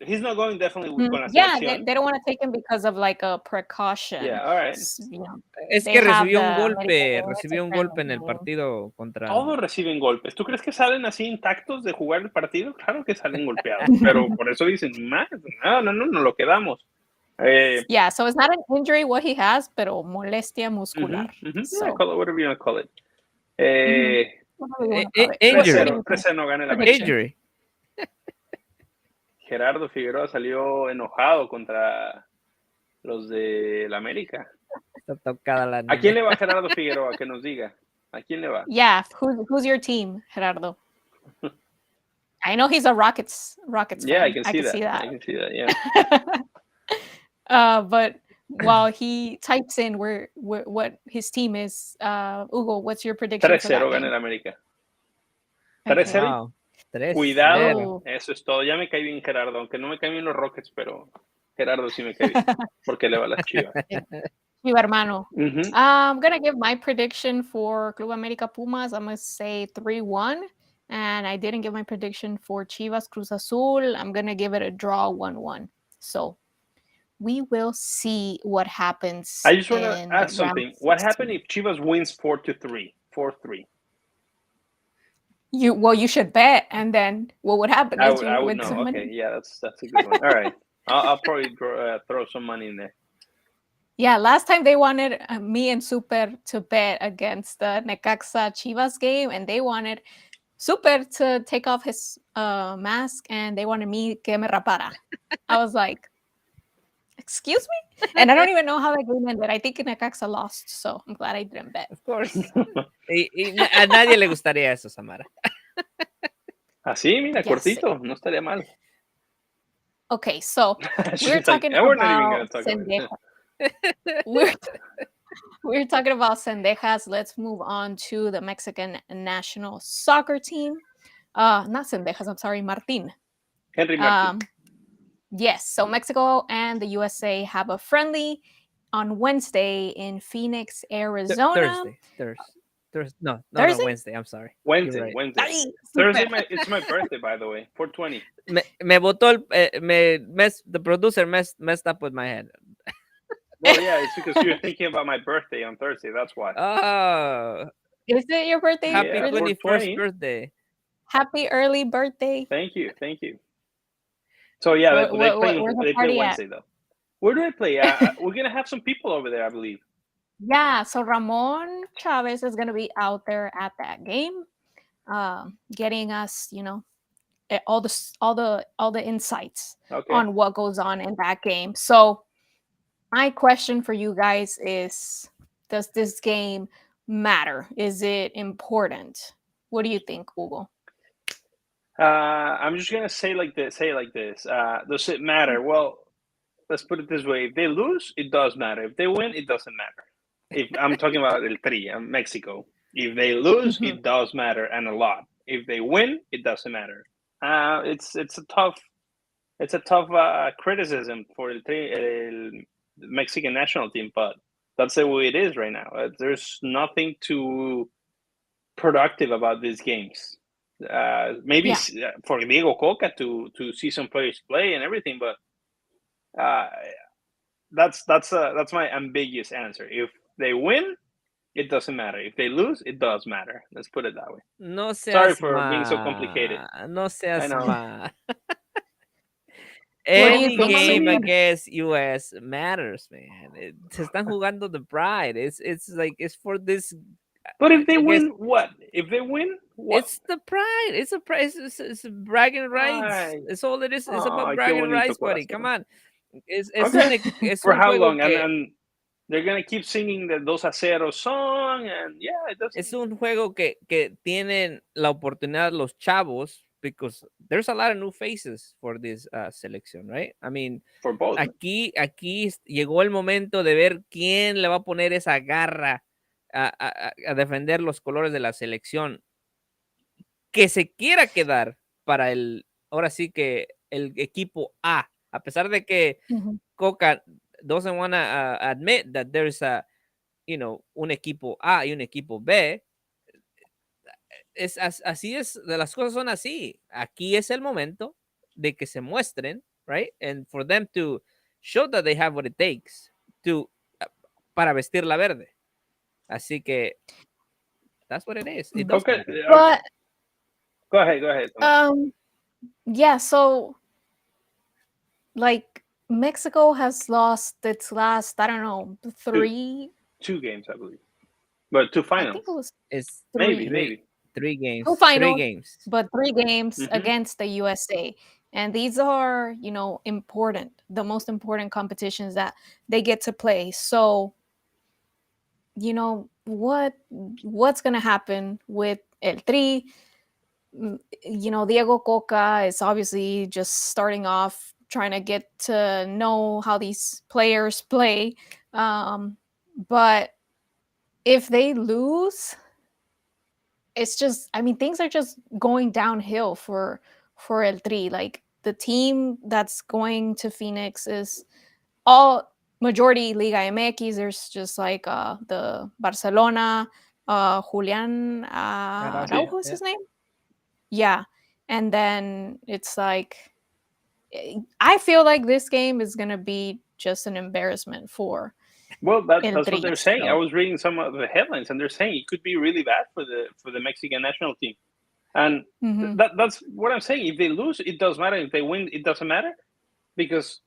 He's not going definitely con la Yeah, selección. they don't want to take him because of like a precaution. Yeah, all right. You know, Es they que have recibió un the golpe, American recibió un Friendly golpe en el game. partido contra. Todos reciben golpes. ¿Tú crees que salen así intactos de jugar el partido? Claro que salen golpeados, pero por eso dicen, más, no lo quedamos. Yeah, so it's not an injury what he has, pero molestia muscular. So, Yeah, call it whatever you want to call it. whatever you wanna call it. Injury. 3-0 no gana la América. Injury. Gerardo Figueroa salió enojado contra los de la América. Está tocada la ¿A quién le va Gerardo Figueroa? Que nos diga. ¿A quién le va? Yeah, who's your team, Gerardo? I know he's a Rockets Yeah, fan. I can see that. I can see that, yeah. But while he types in what his team is, Hugo, what's your prediction? 3-0 gana el América. 3-0. Wow. 3-0. Cuidado, eso es todo. Ya me cae bien Gerardo, aunque no me caen bien los Rockets, pero Gerardo sí me cae bien, porque le va a las Chivas. Chiva hermano. I'm gonna give my prediction for Club América Pumas. I'm gonna say 3-1. And I didn't give my prediction for Chivas Cruz Azul. I'm gonna give it a draw 1-1. So we will see what happens. I just want to ask something. What happened if Chivas wins 4-3? 4-3. You should bet, and then what would happen? I is you would win know. some Okay, money. yeah, that's a good one. All right, I'll probably throw some money in there. Yeah, last time they wanted me and Super to bet against the Necaxa Chivas game, and they wanted Super to take off his mask, and they wanted me que me rapara. I was like, excuse me? And I don't even know how that game ended. I think Necaxa lost, so I'm glad I didn't bet. Of course. A nadie le gustaría eso, Samara. Así, mira, cortito, no estaría mal. Okay, so we're talking about Sendejas. We're talking about Sendejas. Let's move on to the Mexican national soccer team. Not Sendejas, I'm sorry, Martin. Henry Martin. Yes, so Mexico and the USA have a friendly on Wednesday in Phoenix, Arizona. Thursday. No, Wednesday. I'm sorry. Wednesday. Ay, Thursday, it's my birthday, by the way. 420. Me botó the producer messed up with my head. Well, yeah, it's because you're thinking about my birthday on Thursday. That's why. Oh. Is it your birthday? Happy 21st birthday. Happy early birthday. Thank you. So, yeah, they play Wednesday, though. Where do I play? We're going to have some people over there, I believe. Yeah, so Ramon Chavez is going to be out there at that game, getting us, all the insights on what goes on in that game. So my question for you guys is, does this game matter? Is it important? What do you think, Hugo? I'm just going to say it like this. Does it matter? Well, let's put it this way. If they lose, it does matter. If they win, it doesn't matter. If I'm talking about El Tri, Mexico. If they lose, it does matter, and a lot. If they win, it doesn't matter. It's a tough it's a tough criticism for el Mexican national team, but that's the way it is right now. There's nothing too productive about these games. Maybe Yeah. for Diego Coca to see some players play and everything, but uh, that's my ambiguous answer. If they win, it doesn't matter. If they lose, it does matter. Let's put it that way. No Sorry seas for being so complicated. no I seas know. What do Well, you Any think, normally, game Super? against US matters, man. Se están jugando the pride. It's like it's for this. but if they I guess win, what? If they win, what? it's the pride. It's a pride. It's bragging rights. Ay, It's all it is. It's about ay, qué bragging bonito rights, buddy. Come corazón. on. Okay. Es For un how juego long? que And they're gonna keep singing the Dos a Cero song, and yeah, it es doesn't. un juego que tienen la oportunidad los chavos because there's a lot of new faces for this selección, right? I mean, For both. aquí llegó el momento de ver quién le va a poner esa garra a defender los colores de la selección que se quiera quedar para ahora sí que el equipo A pesar de que Mhm. Coca doesn't want to admit that there's un equipo A y un equipo B, así es, de las cosas son así. Aquí es el momento de que se muestren, right? And for them to show that they have what it takes to para vestir la verde. Así que that's what it is. It does Okay. matter. But Go ahead. Go ahead. yeah, so like Mexico has lost its last, I don't know, three. Two games, I believe, but two I finals. think it was It's Maybe, three. maybe. three games. Two Three finals, games. but three games Mhm. against the USA. And these are, important, the most important competitions that they get to play. So, what's going to happen with El Tri? Diego Coca is obviously just starting off trying to get to know how these players play. But if they lose, it's just, I mean, things are just going downhill for El Tri. Like the team that's going to Phoenix is all majority Liga MX. There's just like the Barcelona, Julian See, Araujo is Yeah. his name. Yeah. And then it's like, I feel like this game is going to be just an embarrassment for well, El that's what Tri. they're saying. I So, was reading some of the headlines, and they're saying it could be really bad for the Mexican national team. And mhm. that's what I'm saying. If they lose, it doesn't matter. If they win, it doesn't matter because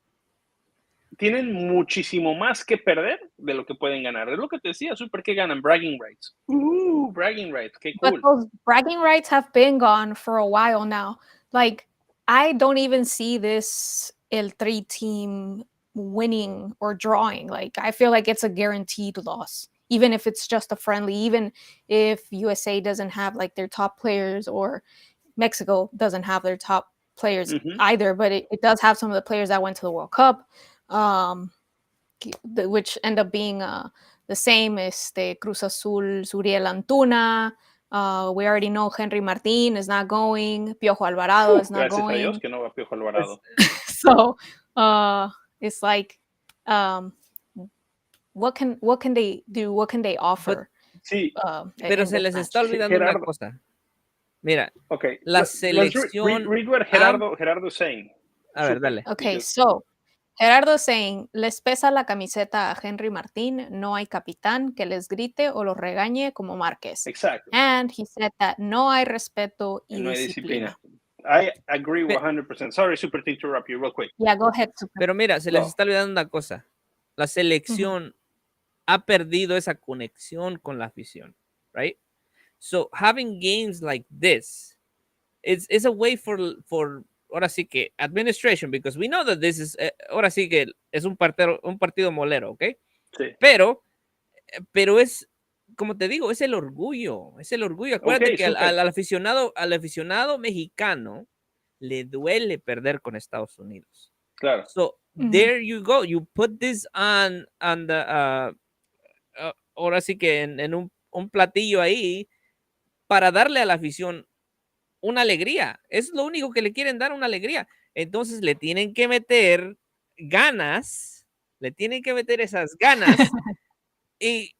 tienen muchísimo más que perder de lo que pueden ganar. Es lo que te decía, Super, que ganan bragging rights. Bragging rights, qué But cool. those bragging rights have been gone for a while now. Like, I don't even see this El Tri team winning or drawing. Like, I feel like it's a guaranteed loss, even if it's just a friendly, even if USA doesn't have like their top players or Mexico doesn't have their top players Mhm. either, but it does have some of the players that went to the World Cup, which end up being the same as the Cruz Azul, Suriel Antuna. We already know Henry Martin is not going. Piojo Alvarado is not Gracias a Dios going. que no va Piojo Pues, Alvarado. So it's like, what can they do? What can they offer Sí, pero in se this les está match? olvidando una Gerardo. cosa. Mira, Okay, la let's read, selección read what Gerardo saying. a ver, Super, dale. Okay, because so Gerardo is saying, les pesa la camiseta a Henry Martín, no hay capitán que les grite o los regañe como Márquez. exactly, And he said that no hay respeto y no hay disciplina. disciplina. I agree Pe- 100%. Sorry, Super, to interrupt you real quick. Yeah, go ahead, Super. Pero mira, se les Go. está olvidando una cosa. La selección ha perdido esa conexión con la afición, right? So having games like this is a way for ahora sí que administration, because we know that this is ahora sí que es un partido molero, ¿ok? Sí. Pero es como te digo, es el orgullo. Acuérdate Okay, que super. al aficionado mexicano le duele perder con Estados Unidos. Claro. So there you go. You put this on the ahora sí que en un platillo ahí para darle a la afición una alegría. Es lo único que le quieren dar, una alegría. Entonces le tienen que meter ganas, le tienen que meter esas ganas y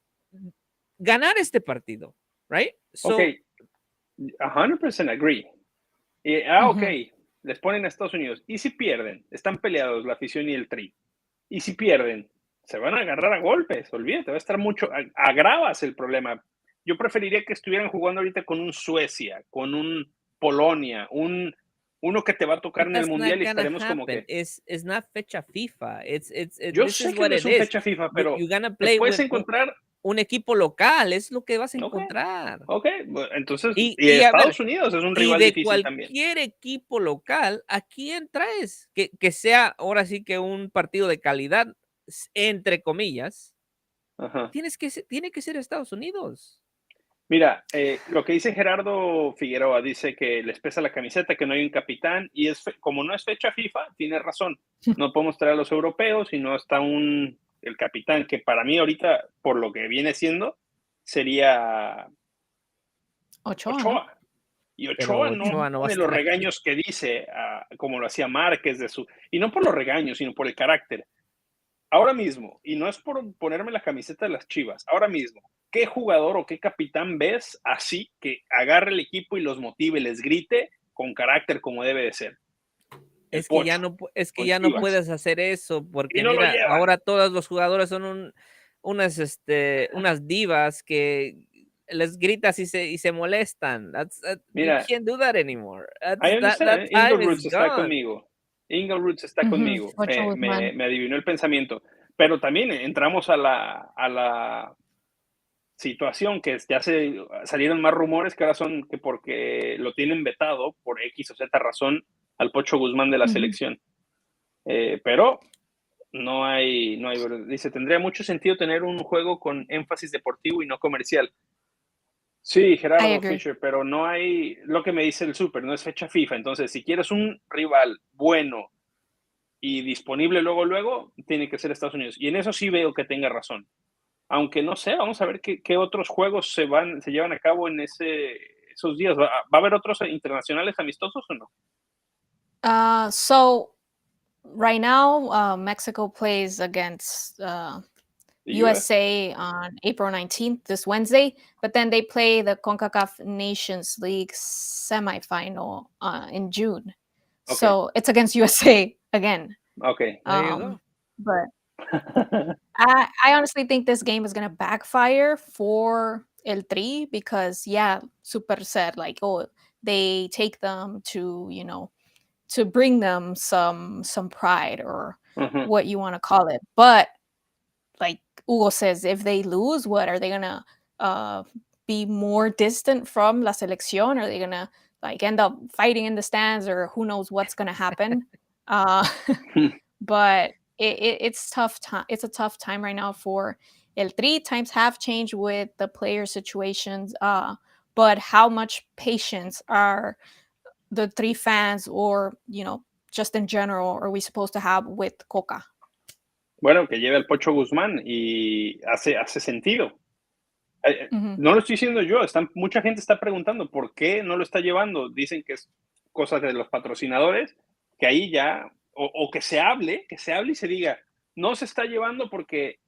ganar este partido, right? Ok, So, 100% agree. Ok, les ponen a Estados Unidos. ¿Y si pierden? Están peleados la afición y el Tri. ¿Y si pierden? Se van a agarrar a golpes, olvídate, va a estar mucho, agravas el problema. Yo preferiría que estuvieran jugando ahorita con un Suecia, con un Polonia, uno que te va a tocar but en el that's not Mundial y gonna estaremos como happen. que, It's not fecha FIFA. yo This sé is que what no es it un is. fecha FIFA, pero You're gonna te play puedes with encontrar, un equipo local, es lo que vas a ok, encontrar. ok, entonces, Y, y y a ver, Estados Unidos es un y rival de difícil también. cualquier equipo local, ¿a quién traes? Que sea ahora sí que un partido de calidad, entre comillas, Ajá. tiene que ser Estados Unidos. Mira, lo que dice Gerardo Figueroa, dice que les pesa la camiseta, que no hay un capitán, y como no es fecha FIFA, tiene razón. No podemos traer a los europeos y no está el capitán, que para mí ahorita, por lo que viene siendo, sería Ochoa, ¿no? Ochoa. Y Pero Ochoa no Ochoa no va a pone los estar aquí. regaños que dice, como lo hacía Márquez y no por los regaños, sino por el carácter. Ahora mismo, y no es por ponerme la camiseta de las Chivas, ahora mismo, ¿qué jugador o qué capitán ves así que agarre el equipo y los motive, les grite con carácter como debe de ser? El Es que ya Pocho, no, es que con ya no Chivas. puedes hacer eso, Y porque no lo mira, llevan. ahora todos los jugadores son unas divas que les gritas y se molestan. You Mira, can't do that anymore. I That understand, ¿eh? time is Inglebroots está gone. conmigo. Inglebroots está conmigo. Ocho Me, Guzmán. me, me adivinó el pensamiento. Pero también entramos a la situación que ya salieron más rumores que ahora son que porque lo tienen vetado por X o Z razón al Pocho Guzmán de la selección. Pero no hay, dice, tendría mucho sentido tener un juego con énfasis deportivo y no comercial. Sí, I Gerardo agree. Fisher, pero no hay, lo que me dice el Super, no es fecha FIFA, entonces si quieres un rival bueno y disponible luego, tiene que ser Estados Unidos. Y en eso sí veo que tenga razón. Aunque no sé, vamos a ver qué otros juegos se llevan a cabo en esos días. ¿Va a haber otros internacionales amistosos o no? So right now, Mexico plays against The US? USA on April 19th, this Wednesday, but then they play the CONCACAF Nations League semifinal in June. Okay. So it's against USA again. Okay. There you go. But I honestly think this game is going to backfire for El Tri because, yeah, Super said, like, oh, they take them to, to bring them some pride or what you want to call it. But like Hugo says, if they lose, what are they gonna be more distant from la selección? Are they gonna like end up fighting in the stands, or who knows what's gonna happen? But it's tough time. It's a tough time right now for El Tri. Times have changed with the player situations. But how much patience are the Tri fans, or just in general, are we supposed to have with Coca? Bueno, que lleve al Pocho Guzmán y hace sentido. Mm-hmm. No lo estoy diciendo yo, mucha gente está preguntando por qué no lo está llevando. Dicen que es cosa de los patrocinadores, que ahí ya, o que se hable y se diga, no se está llevando porque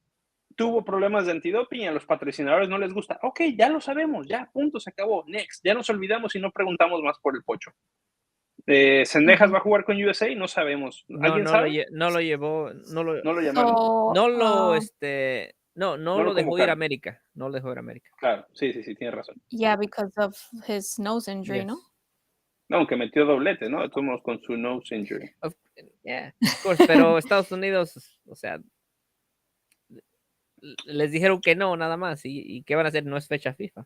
tuvo problemas de antidoping y a los patrocinadores no les gusta. Ok, ya lo sabemos, ya, punto, se acabó, next. Ya nos olvidamos y no preguntamos más por el Pocho. Sendejas va a jugar con USA, no sabemos. ¿Alguien sabe? No lo llevó, No lo llamaron. no lo, no No lo lo dejó ir a convocaron. América. No lo dejó ir a América. Claro, sí, tienes razón. Yeah, because of his nose injury, Yes. no? No, aunque metió doblete, ¿no? Estuvimos con su nose injury. Yeah, of course, pero Estados Unidos, o sea, les dijeron que no, nada más. ¿Y qué van a hacer? No es fecha FIFA.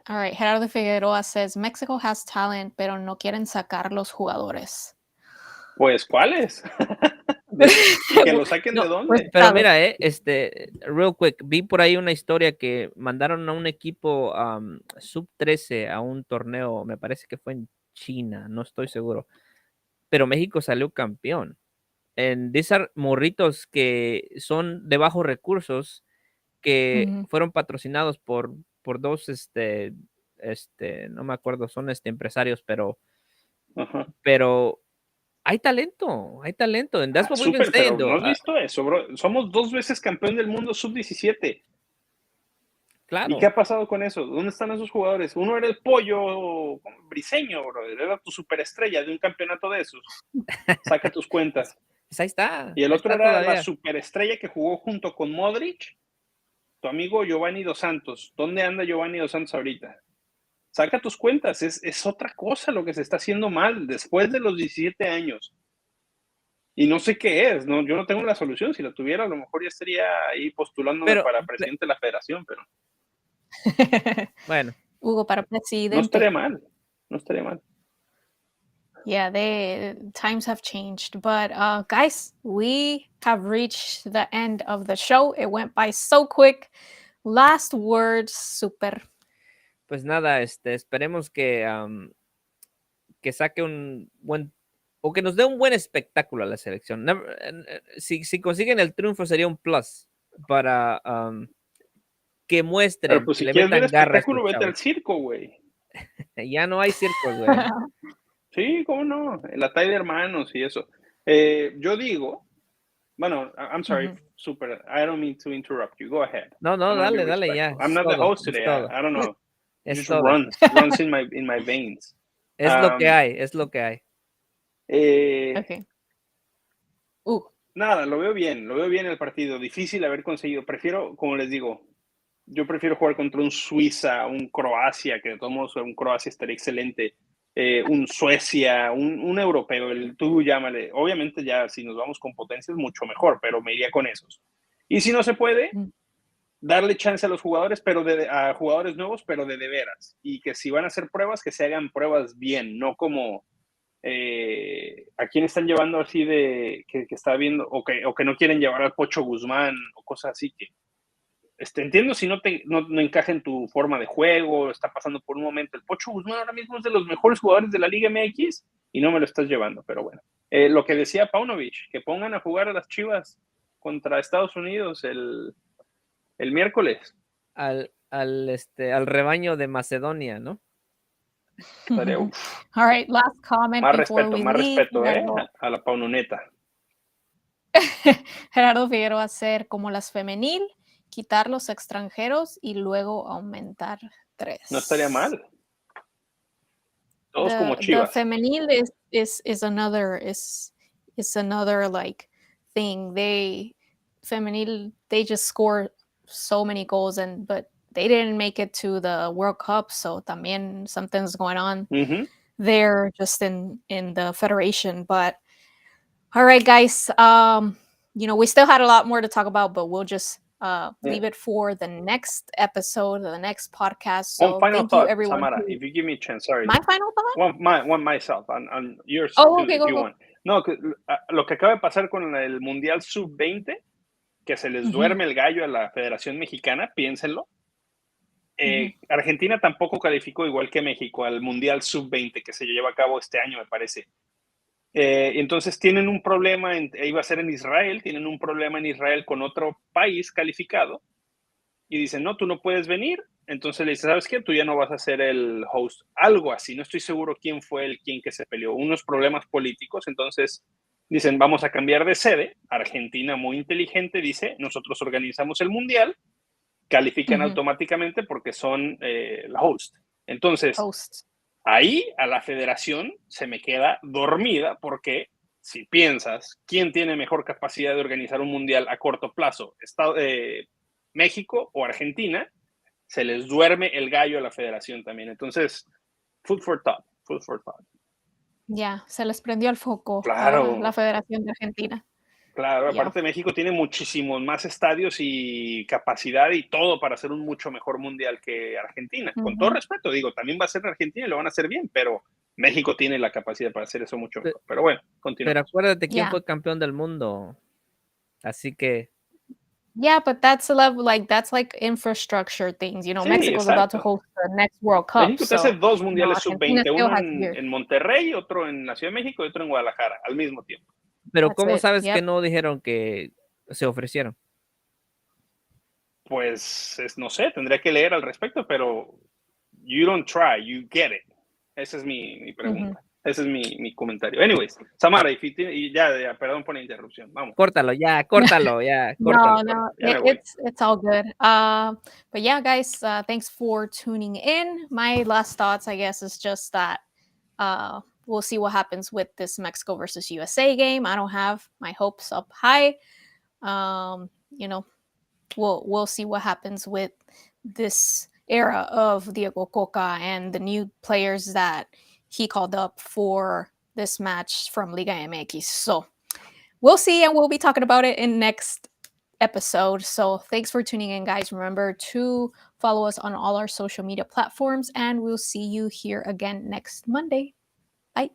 All right, Gerardo Figueroa says Mexico has talent, pero no quieren sacar los jugadores. Pues, ¿cuáles? ¿Que lo saquen No, de dónde? pero mira, real quick, vi por ahí una historia que mandaron a un equipo sub-13 a un torneo, me parece que fue en China, no estoy seguro, pero México salió campeón. En de esos morritos que son de bajos recursos, que fueron patrocinados por dos no me acuerdo, son empresarios, Ajá. pero hay talento, and that's what we've been Súper, saying, pero ¿no though. has visto eso, bro? Somos 2 veces campeón del mundo sub-17. Claro. ¿Y qué ha pasado con eso? ¿Dónde están esos jugadores? Uno era el pollo briseño, bro. Era tu superestrella de un campeonato de esos. Saca tus cuentas. Pues ahí está. Y el ahí otro está era todavía. la superestrella que jugó junto con Modric, tu amigo Giovanni Dos Santos. ¿Dónde anda Giovanni Dos Santos ahorita? Saca tus cuentas. Es otra cosa lo que se está haciendo mal después de los 17 años. Y no sé qué es, ¿no? Yo no tengo la solución. Si la tuviera, a lo mejor ya estaría ahí postulándome para presidente de la federación, pero bueno, Hugo para no presidente. estaría mal. No estaría mal. Yeah, the times have changed. But guys, we have reached the end of the show. It went by so quick. Last words, super. pues nada, esperemos que saque un buen, o que nos dé un buen espectáculo a la selección. Si consiguen el triunfo sería un plus para que Pero muestren, pues que si le quieres ver metan garra a estos espectáculo, vete al chavos. circo, güey. Ya no hay circos, güey. Sí, cómo no. La talla de hermanos y eso. Yo digo, bueno, I'm sorry, super. I don't mean to interrupt you. Go ahead. No, I want to be dale, ya. respectful. I'm not the host today. I don't know. It Es just todo. runs in my veins. Es lo que hay, es lo que hay. Okay. Nada, lo veo bien el partido. Difícil haber conseguido. Prefiero, como les digo, yo prefiero jugar contra un Suiza, un Croacia, que de todos modos un Croacia estaría excelente, un Suecia, un europeo, tú llámale. Obviamente ya si nos vamos con potencias, mucho mejor, pero me iría con esos. Y si no se puede, darle chance a los jugadores, pero a jugadores nuevos, pero de veras. Y que si van a hacer pruebas, que se hagan pruebas bien, no como a quién están llevando así de que está viendo, o que no quieren llevar al Pocho Guzmán o cosas así que entiendo si no encaja en tu forma de juego, está pasando por un momento. El Pocho Guzmán ahora mismo es de los mejores jugadores de la Liga MX y no me lo estás llevando, pero bueno. Lo que decía Paunovic, que pongan a jugar a las Chivas contra Estados Unidos el miércoles. Al rebaño de Macedonia, ¿no? All right, last comment más before we leave. respeto, a la Paunoneta. Gerardo Figueroa hacer como las femenil, quitar los extranjeros y luego aumentar 3. No estaría mal. Todos como The Chivas. femenil is another like thing. Femenil they just score so many goals but they didn't make it to the World Cup, so también something's going on there just in the federation. But all right, guys, we still had a lot more to talk about, but we'll just leave it for the next episode, the next podcast. So one final thank thought, you, everyone. Samara, if you give me a chance, sorry. My final thought? One myself, and yours too, if you want. No, lo que acaba de pasar con el Mundial Sub-20, que se les duerme el gallo a la Federación Mexicana, piénsenlo. Argentina tampoco calificó igual que México al Mundial Sub-20 que se lleva a cabo este año, me parece. Entonces tienen un problema, iba a ser en Israel, tienen un problema en Israel con otro país calificado y dicen, no, tú no puedes venir. Entonces le dice, ¿sabes qué? Tú ya no vas a ser el host. Algo así, no estoy seguro quién fue quien que se peleó. Unos problemas políticos, entonces dicen, vamos a cambiar de sede. Argentina, muy inteligente, dice, nosotros organizamos el Mundial, califican automáticamente porque son la host. Entonces, ahí a la federación se me queda dormida porque si piensas, ¿quién tiene mejor capacidad de organizar un mundial a corto plazo? ¿México o Argentina? Se les duerme el gallo a la federación también. Entonces, food for thought. Ya, se les prendió el foco Claro. a la Federación de Argentina. Claro, aparte México tiene muchísimos más estadios y capacidad y todo para hacer un mucho mejor mundial que Argentina. Con todo respeto, digo, también va a ser Argentina y lo van a hacer bien, pero México tiene la capacidad para hacer eso mucho mejor. Pero bueno, continuamos. Pero acuérdate quién fue campeón del mundo. Así que Yeah, but that's a level that's like infrastructure things. Sí, Mexico's about to host the next World Cup. México te hace 2 mundiales sub-20, uno Argentina en Monterrey, otro en la Ciudad de México y otro en Guadalajara, al mismo tiempo. Pero ¿cómo sabes que no dijeron que se ofrecieron? Pues no sé, tendría que leer al respecto, pero you don't try, you get it. Esa es mi pregunta. Ese es mi comentario. Anyways, Samara, ya, perdón por la interrupción. Vamos. Córtalo, ya, córtalo, ya, córtalo. No, Ya me voy. it's all good. But yeah, guys, thanks for tuning in. My last thoughts, I guess, is just that we'll see what happens with this Mexico versus USA game. I don't have my hopes up high. We'll see what happens with this era of Diego Coca and the new players that he called up for this match from Liga MX. So we'll see, and we'll be talking about it in next episode. So thanks for tuning in, guys. Remember to follow us on all our social media platforms, and we'll see you here again next Monday. Bye.